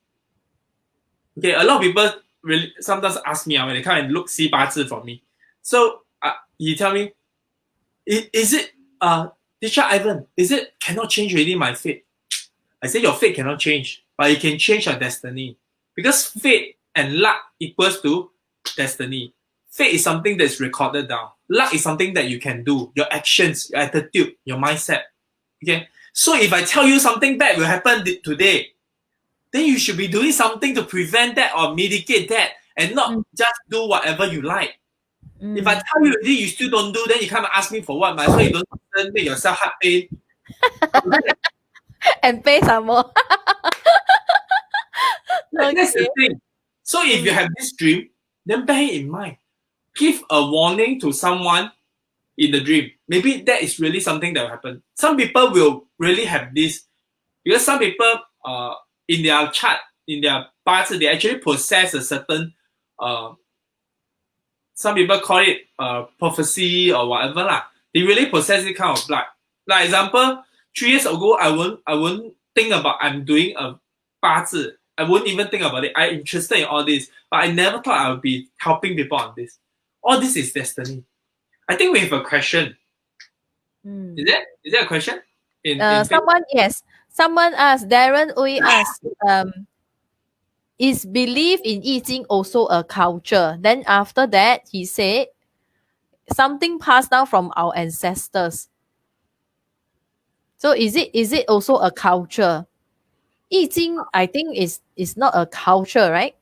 Speaker 2: Okay, a lot of people really sometimes ask me when they come and look see 八字 for me. So he tell me, is it teacher Ivan? Is it cannot change already my fate? I say your fate cannot change, but you can change your destiny because fate and luck equals to destiny. Fate is something that's recorded down. Luck is something that you can do. Your actions, your attitude, your mindset. Okay. So if I tell you something bad will happen today, then you should be doing something to prevent that or mitigate that and not just do whatever you like. If I tell you already you still don't do, then you come and ask me for what? Might as well you don't make yourself heart pain.
Speaker 1: And pay some more.
Speaker 2: That's the thing. So if you have this dream, then bear it in mind. Give a warning to someone in the dream. Maybe that is really something that will happen. Some people will really have this because some people in their chart, in their parts, they actually possess a certain some people call it prophecy or whatever lah. They really possess this kind of blood. Like example, 3 years ago, I won't think about I'm doing a 八字. I won't even think about it. I'm interested in all this, but I never thought I would be helping people on this. All this is destiny. I think we have a question. Is there a question?
Speaker 1: Someone asked, Darren Uy asked, is belief in I Ching also a culture? Then after that, he said, something passed down from our ancestors. So is it also a culture? I Ching, I think is not a culture, right?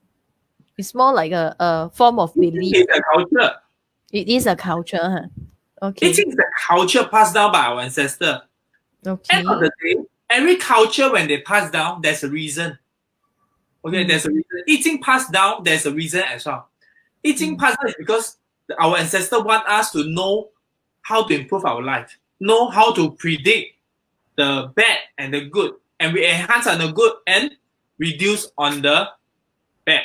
Speaker 1: It's more like a form of belief.
Speaker 2: It's a culture.
Speaker 1: It is a culture, huh? Okay.
Speaker 2: It is a culture passed down by our ancestor.
Speaker 1: Okay.
Speaker 2: End of the day, every culture when they pass down, there's a reason. Okay, there's a reason. I Ching passed down, there's a reason as well. I Ching passed down is because our ancestor want us to know how to improve our life, know how to predict the bad and the good, and we enhance on the good and reduce on the bad.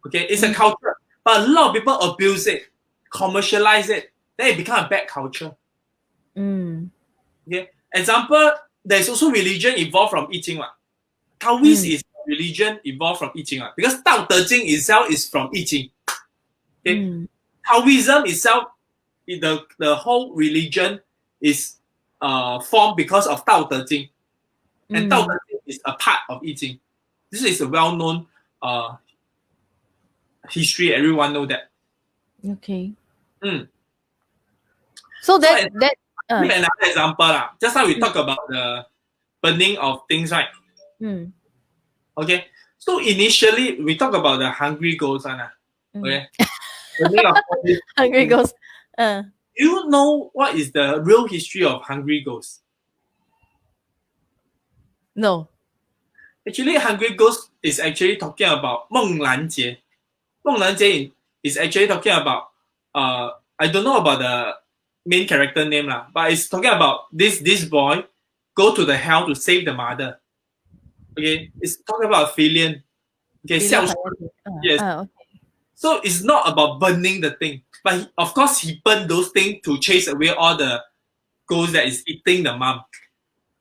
Speaker 2: Okay, it's a culture, but a lot of people abuse it, commercialize it, then it becomes a bad culture. Okay, example, there's also religion evolved from I Ching. Taoist is religion evolved from I Ching because Tao Te Ching itself is from I Ching. Okay, Taoism itself, the whole religion is formed because of Tao Te Ching, and Tao Te Ching is a part of I Ching. This is a well-known history. Everyone know that.
Speaker 1: Okay. So that
Speaker 2: give another example lah. Just now we talk about the burning of things, right? Okay. So initially we talk about the hungry ghosts, okay. Burning of
Speaker 1: hungry ghosts.
Speaker 2: Do you know what is the real history of hungry ghosts?
Speaker 1: No.
Speaker 2: Actually, hungry ghost is actually talking about 梦兰节. 梦兰节 is actually talking about I don't know about the main character name lah, but it's talking about this boy go to the hell to save the mother. Okay, it's talking about Filian. Okay, yes.
Speaker 1: Okay.
Speaker 2: So it's not about burning the thing, but of course he burned those things to chase away all the ghosts that is eating the mom.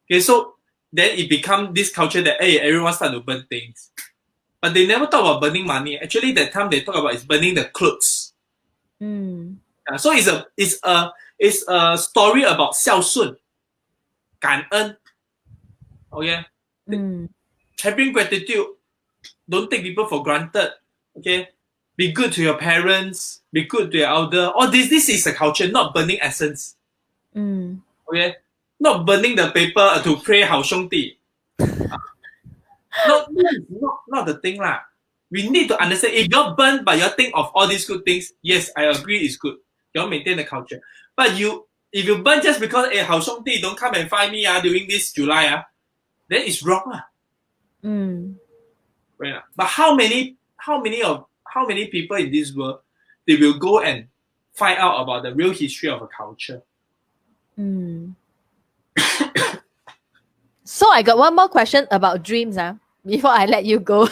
Speaker 2: Okay, so then it become this culture that hey, everyone start to burn things, but they never talk about burning money. Actually, that time they talk about is burning the clothes. So it's a story about 孝顺, 感恩. Okay, having gratitude. Don't take people for granted. Okay, be good to your parents. Be good to your elder. All this is a culture, not burning essence. Okay, not burning the paper to pray 好兄弟. Not the thing lah. We need to understand if you're burn but you think of all these good things, yes, I agree it's good. You maintain the culture. But if you burn just because 好兄弟 don't come and find me during this July then it's wrong lah. Right? But how many people in this world they will go and find out about the real history of a culture?
Speaker 1: Mm. So I got one more question about dreams before I let you go.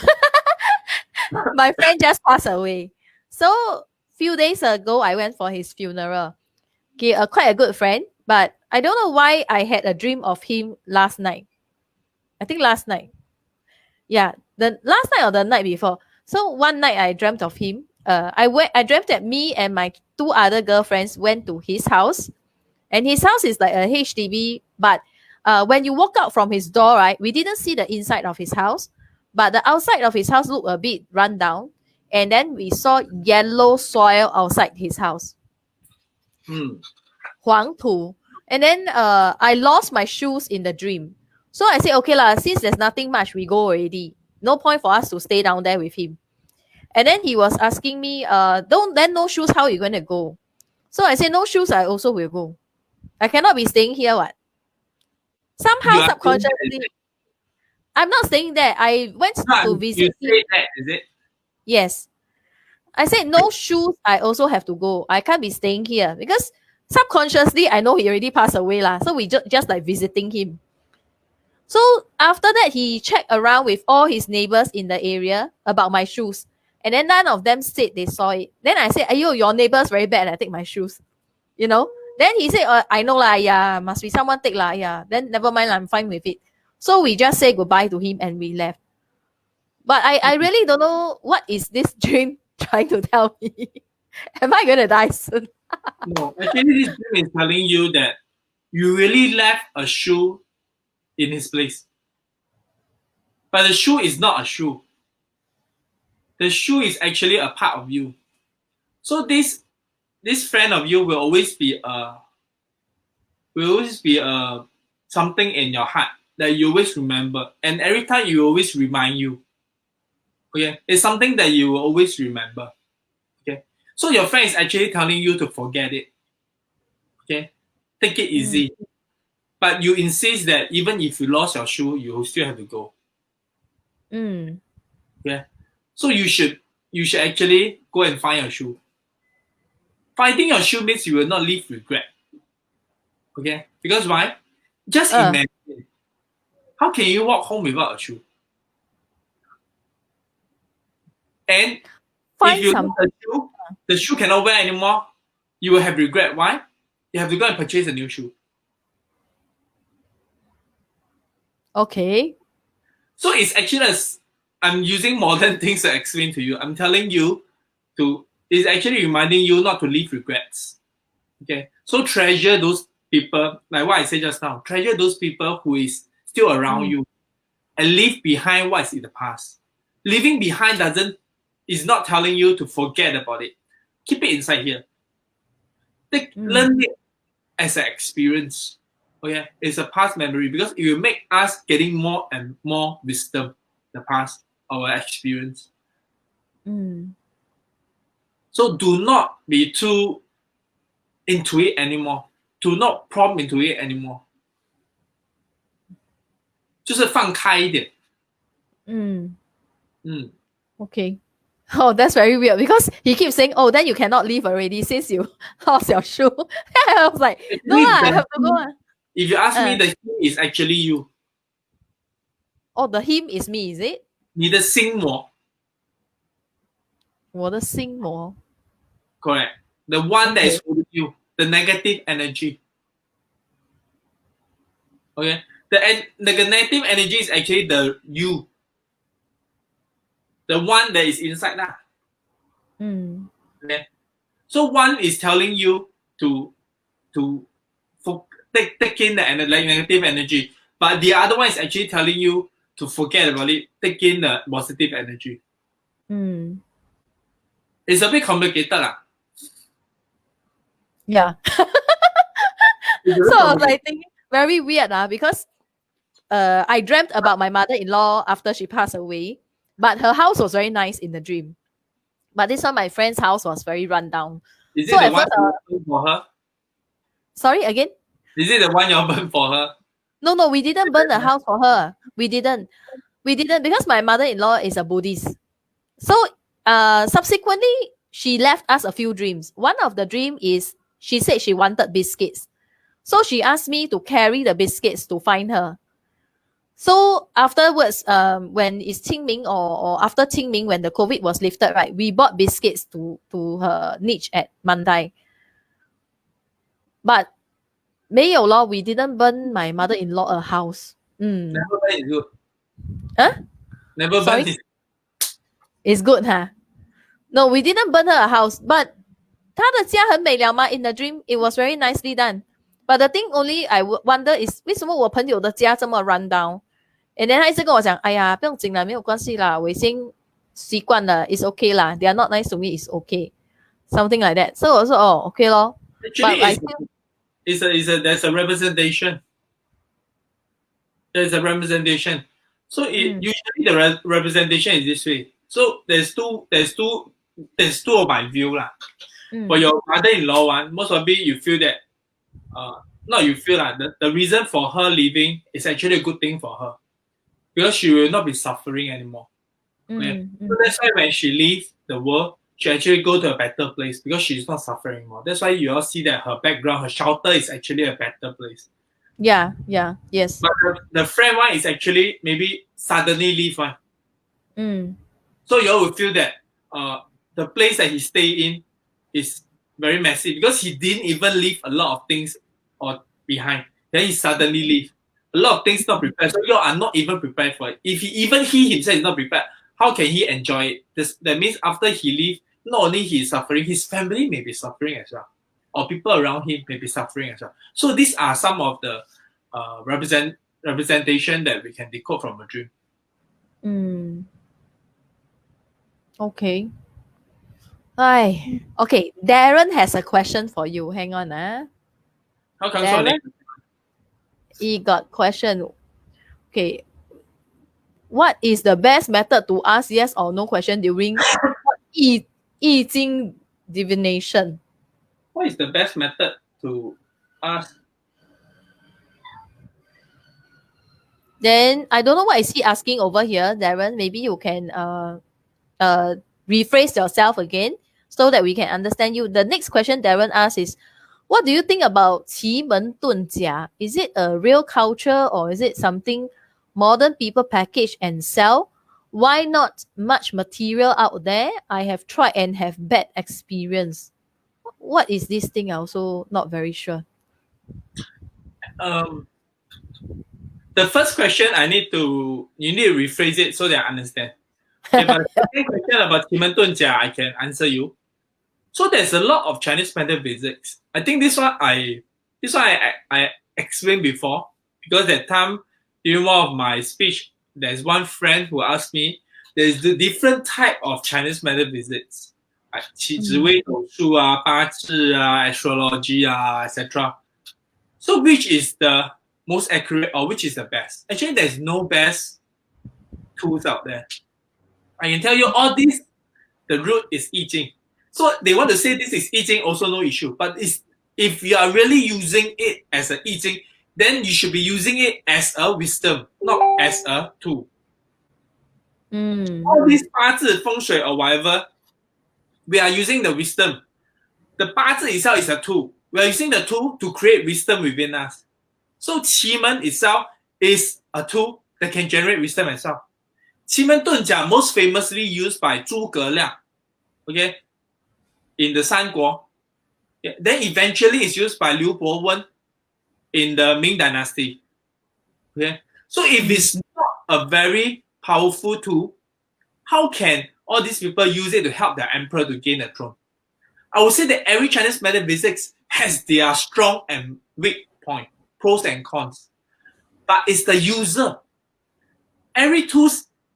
Speaker 1: My friend just passed away. So few days ago, I went for his funeral. Okay, quite a good friend, but I don't know why I had a dream of him last night. I think last night. Yeah, the last night or the night before. So one night I dreamt of him. I dreamt that me and my two other girlfriends went to his house, and his house is like a HDB. But when you walk out from his door, right, we didn't see the inside of his house, but the outside of his house looked a bit run down, and then we saw yellow soil outside his house,
Speaker 2: Hmm.
Speaker 1: 黄土. And then I lost my shoes in the dream. So I said, okay lah, since there's nothing much, we go already. No point for us to stay down there with him. And then he was asking me, don't then no shoes, how are you gonna go? So I said, no shoes, I also will go. I cannot be staying here, what?
Speaker 2: You
Speaker 1: Somehow
Speaker 2: are saying that, is
Speaker 1: subconsciously,
Speaker 2: it?
Speaker 1: I'm not staying there. I went to
Speaker 2: No, you
Speaker 1: visit him.
Speaker 2: say that, is it?
Speaker 1: Yes. I said, no shoes, I also have to go. I can't be staying here because subconsciously, I know he already passed away lah. So we just like visiting him. So after that, he checked around with all his neighbors in the area about my shoes. And then none of them said they saw it. Then I said, ayo, your neighbors very bad. I take my shoes, you know. Then he said, I know lah, yeah, must be someone take lah, yeah. Then never mind, I'm fine with it. So we just say goodbye to him and we left. But I really don't know what is this dream trying to tell me. Am I gonna die soon?
Speaker 2: No, actually, this dream is telling you that you really left a shoe in his place. But the shoe is not a shoe. The shoe is actually a part of you. So this friend of you will always be something in your heart that you always remember, and every time you always remind you. Okay, it's something that you will always remember. Okay, so your friend is actually telling you to forget it. Okay, take it easy. But you insist that even if you lost your shoe, you still have to go.
Speaker 1: Mm.
Speaker 2: Yeah. So you should actually go and find your shoe. Finding your shoe means you will not leave regret. Okay? Because why? Just imagine. How can you walk home without a shoe? And
Speaker 1: Find
Speaker 2: if you
Speaker 1: some.
Speaker 2: lose the shoe cannot wear anymore, you will have regret. Why? You have to go and purchase a new shoe.
Speaker 1: Okay.
Speaker 2: So it's actually I'm using modern things to explain to you. I'm telling you it's actually reminding you not to leave regrets. Okay. So treasure those people, like what I said just now, treasure those people who is still around you and leave behind what is in the past. Leaving behind is not telling you to forget about it. Keep it inside here. Learn it as an experience. Okay, it's a past memory because it will make us getting more and more wisdom, the past, our experience. So do not be too into it anymore. Do not prompt into it anymore. 就是放开一点。
Speaker 1: Okay. Oh, that's very weird because he keeps saying, oh, then you cannot leave already since you lost your shoe. I was like, no, I have to go.
Speaker 2: If you ask me, the him is actually you.
Speaker 1: Oh, the him is me, is it?
Speaker 2: 你的心魔
Speaker 1: 我的心魔
Speaker 2: correct. The one that is holding you, the negative energy. Okay, the negative energy is actually the you, the one that is inside lah. Okay, so one is telling you to take in the negative energy, but the other one is actually telling you to forget about it, take in the positive energy. It's a bit complicated lah.
Speaker 1: Yeah. So I was like thinking very weird because I dreamt about my mother-in-law after she passed away, but her house was very nice in the dream. But this one, my friend's house was very run down.
Speaker 2: Is it
Speaker 1: So
Speaker 2: the
Speaker 1: at
Speaker 2: one
Speaker 1: first,
Speaker 2: you burn for her?
Speaker 1: sorry again.
Speaker 2: Is it the one you burn for her?
Speaker 1: No, we didn't burn the house for her. We didn't because my mother-in-law is a Buddhist. So subsequently, she left us a few dreams. One of the dream is she said she wanted biscuits. So she asked me to carry the biscuits to find her. So afterwards, when it's Qingming or after Qingming, when the COVID was lifted, right, we bought biscuits to her niche at Mandai. But 没有咯, we didn't burn my mother-in-law a house.
Speaker 2: Never burn is good.
Speaker 1: Huh?
Speaker 2: Never burn
Speaker 1: Sorry?
Speaker 2: is
Speaker 1: It's good, huh? No, we didn't burn her a house, but 她的家很美了嘛 in the dream, it was very nicely done. But the thing only I wonder is 为什么我朋友的家这么 run down? And then 他一直跟我讲，哎呀，不用紧啦，没有关系啦，我已经习惯了 it's okay 啦 they are not nice to me, it's okay. Something like that. So 我说哦 okay 咯
Speaker 2: actually
Speaker 1: But I
Speaker 2: there's a representation. There's a representation. So usually the representation is this way. So there's two of my view lah. For your mother-in-law one, most probably you feel that not you feel like the reason for her leaving is actually a good thing for her. Because she will not be suffering anymore. Okay? So that's why when she leaves the world, she actually go to a better place because she's not suffering anymore. That's why you all see that her background, her shelter is actually a better place.
Speaker 1: Yeah, yes.
Speaker 2: But the friend one is actually maybe suddenly leave one. So you all will feel that the place that he stay in is very messy because he didn't even leave a lot of things behind. Then he suddenly leave. A lot of things not prepared. So you are not even prepared for it. If he himself is not prepared, how can he enjoy it? That means after he leave, not only he is suffering, his family may be suffering as well. Or people around him may be suffering as well. So these are some of the representation that we can decode from a dream.
Speaker 1: Okay. Okay, Darren has a question for you. Hang on.
Speaker 2: How come
Speaker 1: Darren,
Speaker 2: so?
Speaker 1: he got question. Okay. What is the best method to ask yes or no question during I Jing divination?
Speaker 2: What is the best method to ask?
Speaker 1: Then I don't know what is he asking over here, Darren. Maybe you can rephrase yourself again so that we can understand you. The next question Darren asks is, what do you think about 奇门遁甲? Is it a real culture or is it something modern people package and sell? Why not much material out there? I have tried and have bad experience. What is this thing? I'm also not very sure.
Speaker 2: The first question you need to rephrase it so that I understand. Okay, but the second question about 奇门遁甲, I can answer you. So there's a lot of Chinese metaphysics. I think this one I explained before because that time during one of my speech, there's one friend who asked me, there's the different type of Chinese metaphysics, like 紫微斗数啊、八字啊、astrology 啊, etc. So which is the most accurate or which is the best? Actually, there's no best tools out there. I can tell you all this, the root is I Ching. So they want to say this is I Ching, also no issue. But if you are really using it as an I Ching, then you should be using it as a wisdom, not as a tool. All these 八字, Feng Shui or whatever, we are using the wisdom. The 八字 itself is a tool. We are using the tool to create wisdom within us. So 奇门 itself is a tool that can generate wisdom as well. 奇门遁甲 most famously used by 诸葛亮, okay, in the 三国. Yeah. Then eventually it's used by Liu Bowen in the Ming Dynasty. Okay, so if it's not a very powerful tool, how can all these people use it to help their emperor to gain the throne? I would say that every Chinese metaphysics has their strong and weak point, pros and cons. But it's the user. Every tool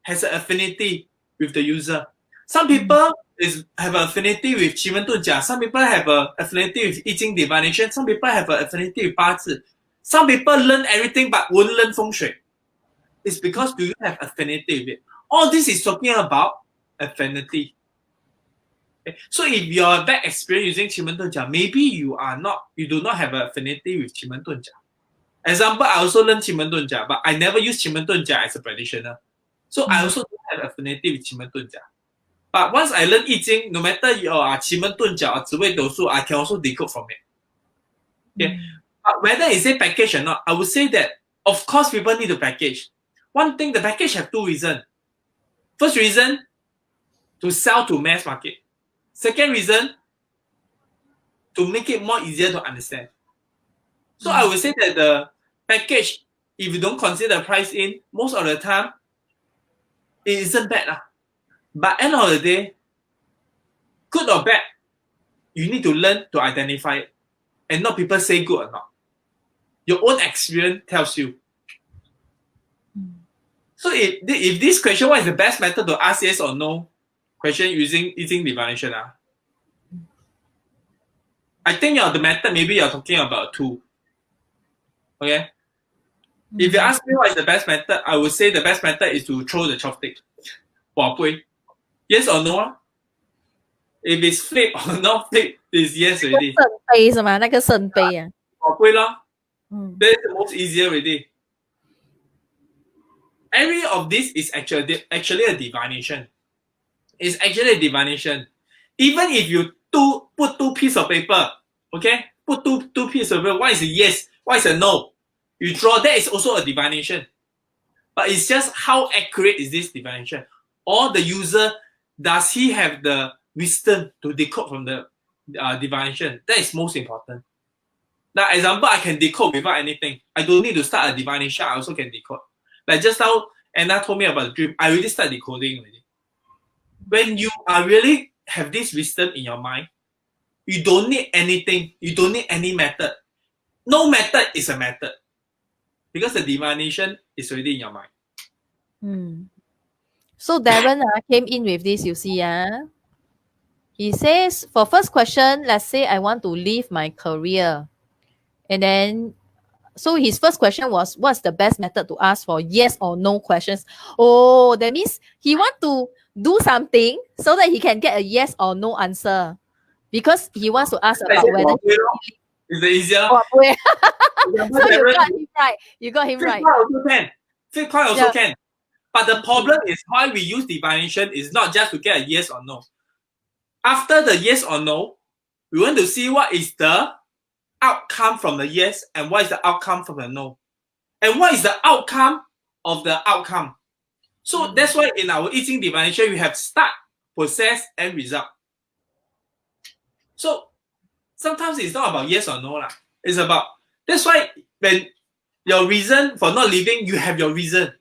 Speaker 2: has an affinity with the user. Some people have an affinity with 奇门遁甲. Some people have an affinity with I Ching divination. Some people have an affinity with 八字. Some people learn everything but won't learn Feng Shui. It's because do you have affinity with it? All this is talking about affinity. Okay? So if you are bad experience using 奇门遁甲, maybe you do not have an affinity with 奇门遁甲. Example, I also learn 奇门遁甲, but I never use 奇门遁甲 as a practitioner. So I also don't have affinity with 奇门遁甲. But once I learn I Ching, no matter you are 奇门遁甲 or 紫微斗数, I can also decode from it. Okay? Whether it's a package or not, I would say that of course people need to package. One thing, the package have two reasons. First reason, to sell to mass market. Second reason, to make it more easier to understand. So I would say that the package, if you don't consider the price in, most of the time, it isn't bad. But end of the day, good or bad, you need to learn to identify it. And not people say good or not. Your own experience tells you. So if this question, what is the best method to ask yes or no question using divination? I think the method, maybe you're talking about two. Okay? If you ask me what is the best method, I would say the best method is to throw the chopstick. Yes or no? If it's flip or not flip, it's yes already.
Speaker 1: 圣杯是吗？那个圣杯啊。
Speaker 2: That's the most easier already. Every of this is actually a divination. It's actually a divination. Even if you put two pieces of paper, okay? Put two pieces of paper, one is a yes, one is a no. You draw, that is also a divination. But it's just how accurate is this divination? Or the user, does he have the wisdom to decode from the divination? That is most important. Now, example, I can decode without anything. I don't need to start a divination. I also can decode. Like just now, Anna told me about the dream. I already start decoding already. When you are really have this wisdom in your mind, you don't need anything. You don't need any method. No method is a method. Because the divination is already in your mind.
Speaker 1: So Darren came in with this, you see. He says, for first question, let's say I want to leave my career. And then, so his first question was, what's the best method to ask for yes or no questions? Oh, that means he want to do something so that he can get a yes or no answer. Because he wants to ask about whether...
Speaker 2: Is it easier?
Speaker 1: So you got him right. You got him right.
Speaker 2: Flip coin also can. But the problem is why we use divination is not just to get a yes or no. After the yes or no, we want to see what is the outcome from the yes and what is the outcome from the no. And what is the outcome of the outcome. So that's why in our I Ching divination, we have start, process, and result. So sometimes it's not about yes or no. It's about, that's why when your reason for not leaving, you have your reason.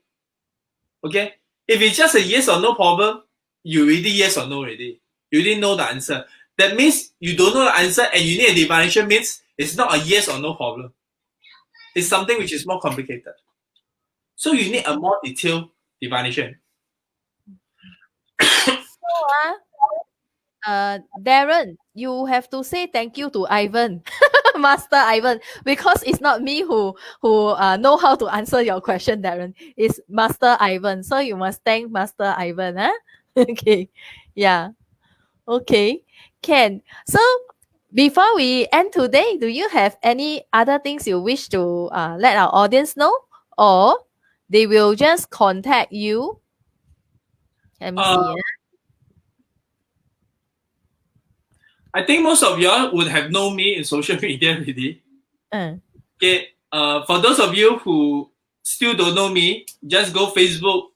Speaker 2: Okay? If it's just a yes or no problem, you already yes or no already. You didn't know the answer. That means you don't know the answer and you need a divination means it's not a yes or no problem. It's something which is more complicated. So you need a more detailed divination.
Speaker 1: Darren, you have to say thank you to Ivan, Master Ivan, because it's not me who know how to answer your question, Darren. It's Master Ivan. So you must thank Master Ivan. Okay. Yeah. Okay. Ken. So before we end today, do you have any other things you wish to let our audience know? Or they will just contact you? Let me see.
Speaker 2: I think most of y'all would have known me in social media already. Okay. For those of you who still don't know me, just go Facebook,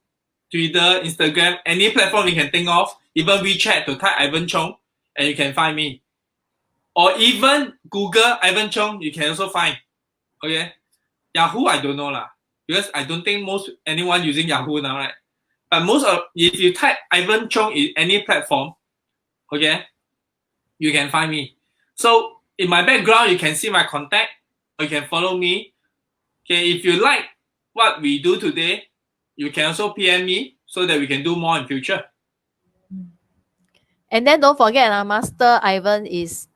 Speaker 2: Twitter, Instagram, any platform you can think of, even WeChat to type Ivann Choong, and you can find me. Or even Google Ivann Choong, you can also find. Okay. Yahoo, I don't know because I don't think anyone using Yahoo now, right? But if you type Ivann Choong in any platform, okay, you can find me. So in my background, you can see my contact, or you can follow me. Okay, if you like what we do today, you can also PM me so that we can do more in future.
Speaker 1: And then don't forget, Master Ivan is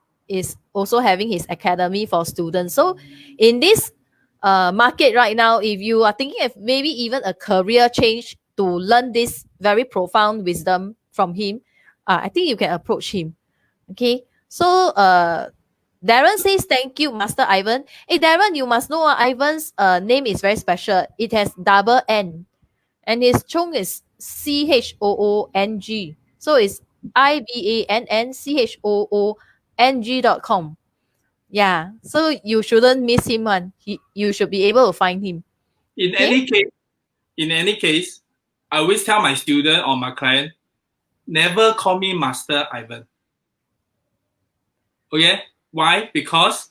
Speaker 1: also having his academy for students. So in this market right now, if you are thinking of maybe even a career change to learn this very profound wisdom from him, I think you can approach him. Okay. So Darren says, thank you, Master Ivan. Hey, Darren, you must know Ivan's name is very special. It has double N. And his Choong is CHOONG. So it's IVANNCHOONG.com. Yeah. So you shouldn't miss him one. You should be able to find him.
Speaker 2: In
Speaker 1: Okay?
Speaker 2: any case, I always tell my student or my client, never call me Master Ivan. Okay? Why? Because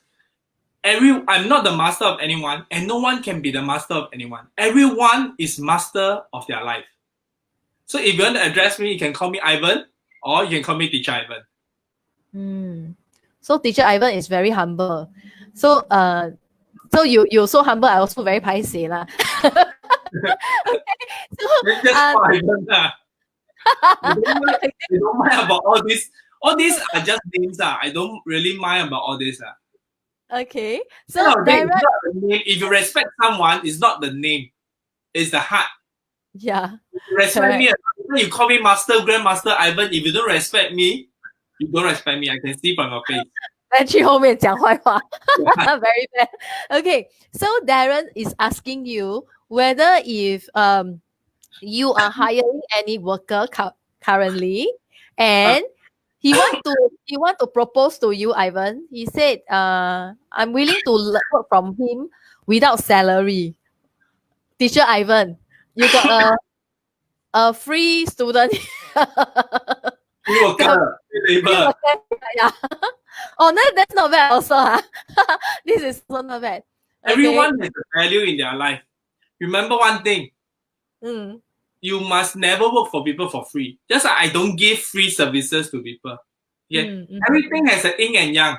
Speaker 2: I'm not the master of anyone, and no one can be the master of anyone. Everyone is master of their life. So if you want to address me, you can call me Ivan, or you can call me Teacher Ivan.
Speaker 1: So teacher Ivan is very humble. So so you're so humble, I also very paiseh lah. So
Speaker 2: Then just call Ivan lah. I don't mind about all this. All these are just names. I don't really mind about all this.
Speaker 1: okay. So
Speaker 2: Nowadays,
Speaker 1: Darren,
Speaker 2: it's not the name. If you respect someone, it's not the name. It's the heart.
Speaker 1: yeah,
Speaker 2: If you respect me, you call me Master, Grandmaster Ivan. If you don't respect me, you don't respect me. I can see from your face.
Speaker 1: 再去后面讲坏话 very bad. Okay, so Darren is asking you whether if you are hiring any worker currently, and he want to propose to you, Ivan. He said, I'm willing to work from him without salary. Teacher Ivan, you got a free student.
Speaker 2: Free worker, free labor.
Speaker 1: Yeah. Oh, no, that's not bad also. This is also not bad. Okay.
Speaker 2: Everyone has a value in their life. Remember one thing.
Speaker 1: Mm.
Speaker 2: You must never work for people for free. Just like I don't give free services to people. Yeah. Everything has an yin and yang.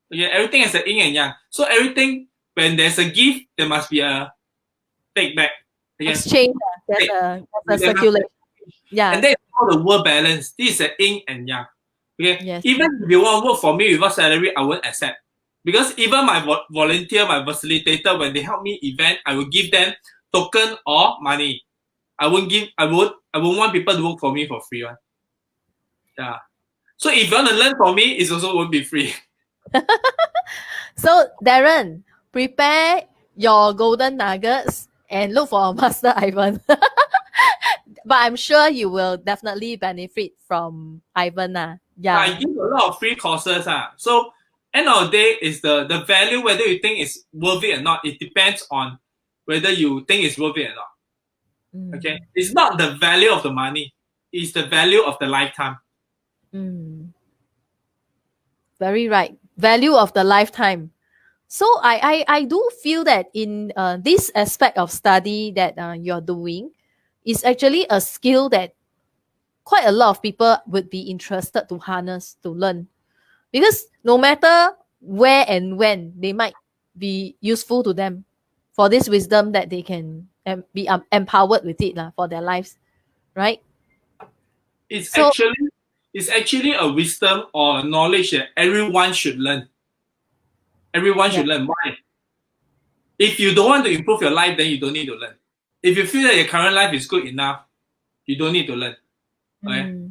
Speaker 2: Yeah, everything has an yin and yang. So everything, when there's a give, there must be a take back. Okay?
Speaker 1: Exchange. There's a circulation. Yeah.
Speaker 2: And that's called the world balance. This is a yin and yang. Okay.
Speaker 1: Yes.
Speaker 2: Even if you want to work for me without salary, I won't accept. Because even my volunteer, my facilitator, when they help me event, I will give them token or money. I won't want people to work for me for free. Right? Yeah. So if you want to learn from me, it also won't be free.
Speaker 1: So Darren, prepare your golden nuggets and look for a Master Ivan. But I'm sure you will definitely benefit from Ivan. Yeah.
Speaker 2: I give a lot of free courses. So end of the day is the value, whether you think it's worth it or not. It depends on whether you think it's worth it or not. Okay, it's not the value of the money; it's the value of the lifetime.
Speaker 1: Very right. Value of the lifetime. So I do feel that in this aspect of study that you're doing is actually a skill that quite a lot of people would be interested to harness, to learn. Because no matter where and when, they might be useful to them for this wisdom that they can be empowered with it for their lives, right?
Speaker 2: It's actually a wisdom or a knowledge that everyone should learn. Everyone should learn. Why? If you don't want to improve your life, then you don't need to learn. If you feel that your current life is good enough, you don't need to learn. Okay?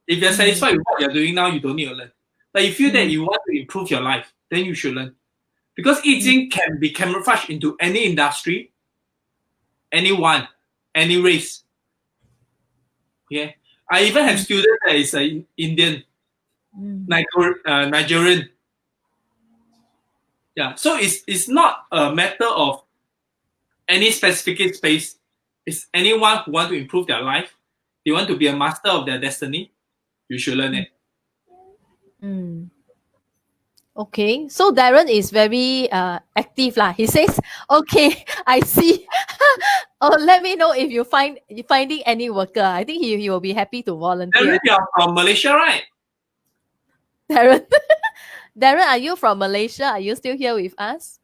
Speaker 2: If you're satisfied with what you're doing now, you don't need to learn. But if you feel that you want to improve your life, then you should learn. Because I Ching can be camouflaged into any industry, anyone, any race. Okay? I even have students that is Indian, Nigerian. Yeah. So it's not a matter of any specific space. It's anyone who want to improve their life. They want to be a master of their destiny. You should learn it.
Speaker 1: Okay, so Darren is very active lah. He says, "Okay, I see. Oh, let me know if you finding any worker. I think he will be happy to volunteer."
Speaker 2: Darren, you're from Malaysia, right?
Speaker 1: Darren, Darren, are you from Malaysia? Are you still here with us?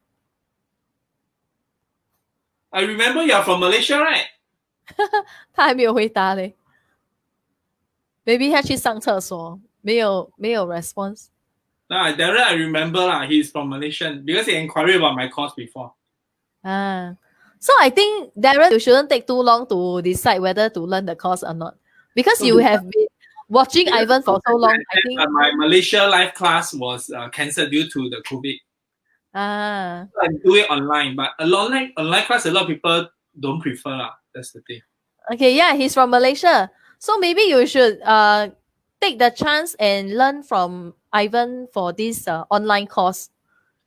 Speaker 2: I remember you're from Malaysia, right?
Speaker 1: 他还没有回答嘞。Maybe 他去上厕所，没有 response。Darren,
Speaker 2: I remember he's from Malaysian because he inquired about my course before.
Speaker 1: So I think Darren, you shouldn't take too long to decide whether to learn the course or not, because you have been watching Ivan for so long. I think
Speaker 2: my Malaysia live class was cancelled due to the COVID. So I'm doing online, but online class a lot of people don't prefer. That's the thing.
Speaker 1: Okay, yeah, he's from Malaysia, so maybe you should take the chance and learn from Ivan for this online course.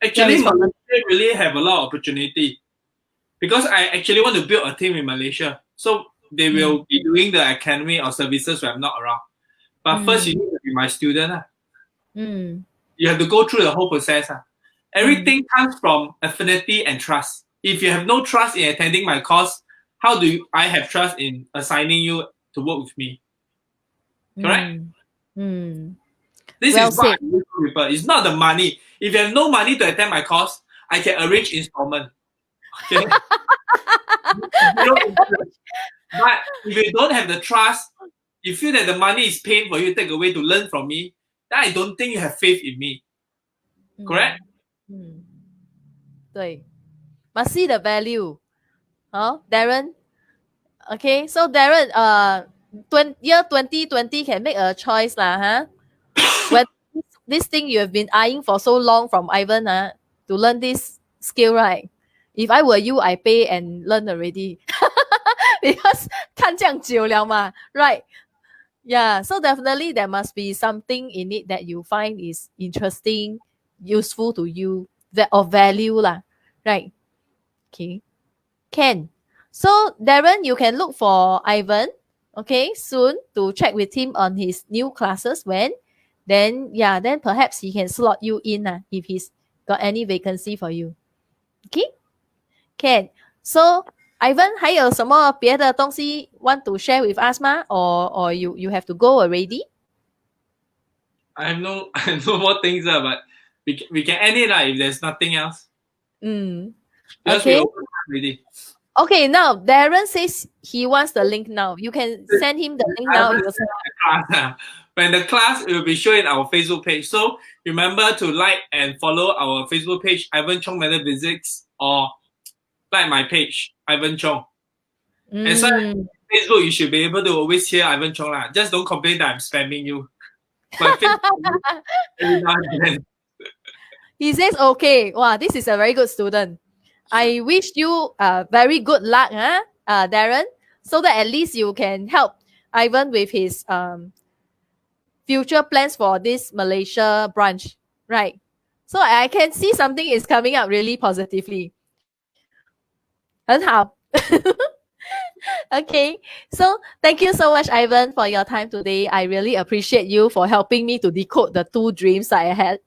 Speaker 2: Actually,
Speaker 1: it's for the
Speaker 2: Malaysia really have a lot of opportunity because I actually want to build a team in Malaysia. So they will be doing the academy or services when I'm not around. But first, you need to be my student. You have to go through the whole process. Everything comes from affinity and trust. If you have no trust in attending my course, how do I have trust in assigning you to work with me? Correct? This
Speaker 1: Well
Speaker 2: is what I
Speaker 1: said.
Speaker 2: do to people. It's not the money. If you have no money to attend my course, I can arrange installment. Okay? Zero interest. But if you don't have the trust, you feel that the money is pain for you to take away to learn from me, then I don't think you have faith in me. Correct?
Speaker 1: 对 must see the value. Darren. Okay, so Darren, year 2020 can make a choice lah, huh? When this thing you have been eyeing for so long from Ivan, to learn this skill, right? If I were you, I pay and learn already. Because 看这样久了嘛, right? Yeah, so definitely there must be something in it that you find is interesting, useful to you, that of value lah, right? Okay, can. So Darren, you can look for Ivan, okay, soon to check with him on his new classes when. Then yeah, then perhaps he can slot you in if he's got any vacancy for you. Okay, can. So Ivan, 还有什么别的东西 want to share with us 吗？ or you have to go already?
Speaker 2: I have no I have no more things, but we can end it if there's nothing else. Because we
Speaker 1: Okay.
Speaker 2: already.
Speaker 1: Okay, now Darren says he wants the link now. You can send him the link now.
Speaker 2: When the class will be shown in our Facebook page. So remember to like and follow our Facebook page, Ivann Choong Metaphysics, or like my page, Ivann Choong. And so Facebook, you should be able to always hear Ivann Choong lah. Just don't complain that I'm spamming you. But every now and then.
Speaker 1: He says, okay. Wow, this is a very good student. I wish you very good luck, Darren, so that at least you can help Ivan with his future plans for this Malaysia branch, right? So I can see something is coming up really positively. 很好. Okay, so thank you so much, Ivan, for your time today. I really appreciate you for helping me to decode the two dreams I had.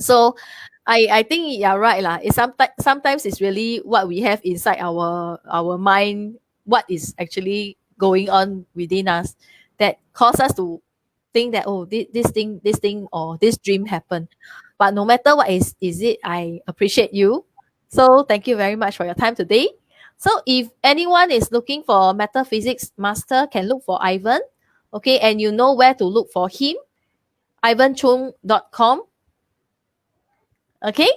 Speaker 1: So I think you're right lah. It's sometimes it's really what we have inside our mind, what is actually going on within us that cause us to think that this thing or this dream happened. But no matter what is it, I appreciate you. So thank you very much for your time today. So if anyone is looking for metaphysics master, can look for Ivan. Okay, and you know where to look for him. ivanchoong.com. Okay.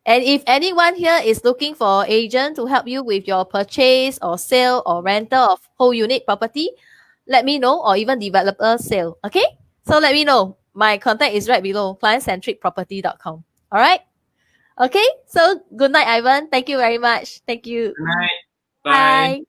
Speaker 1: And if anyone here is looking for agent to help you with your purchase or sale or rental of whole unit property, let me know, or even developer sale. Okay. So let me know. My contact is right below, clientcentricproperty.com. All right. Okay. So good night, Ivan. Thank you very much. Thank you.
Speaker 2: Good night. Bye.
Speaker 1: Bye.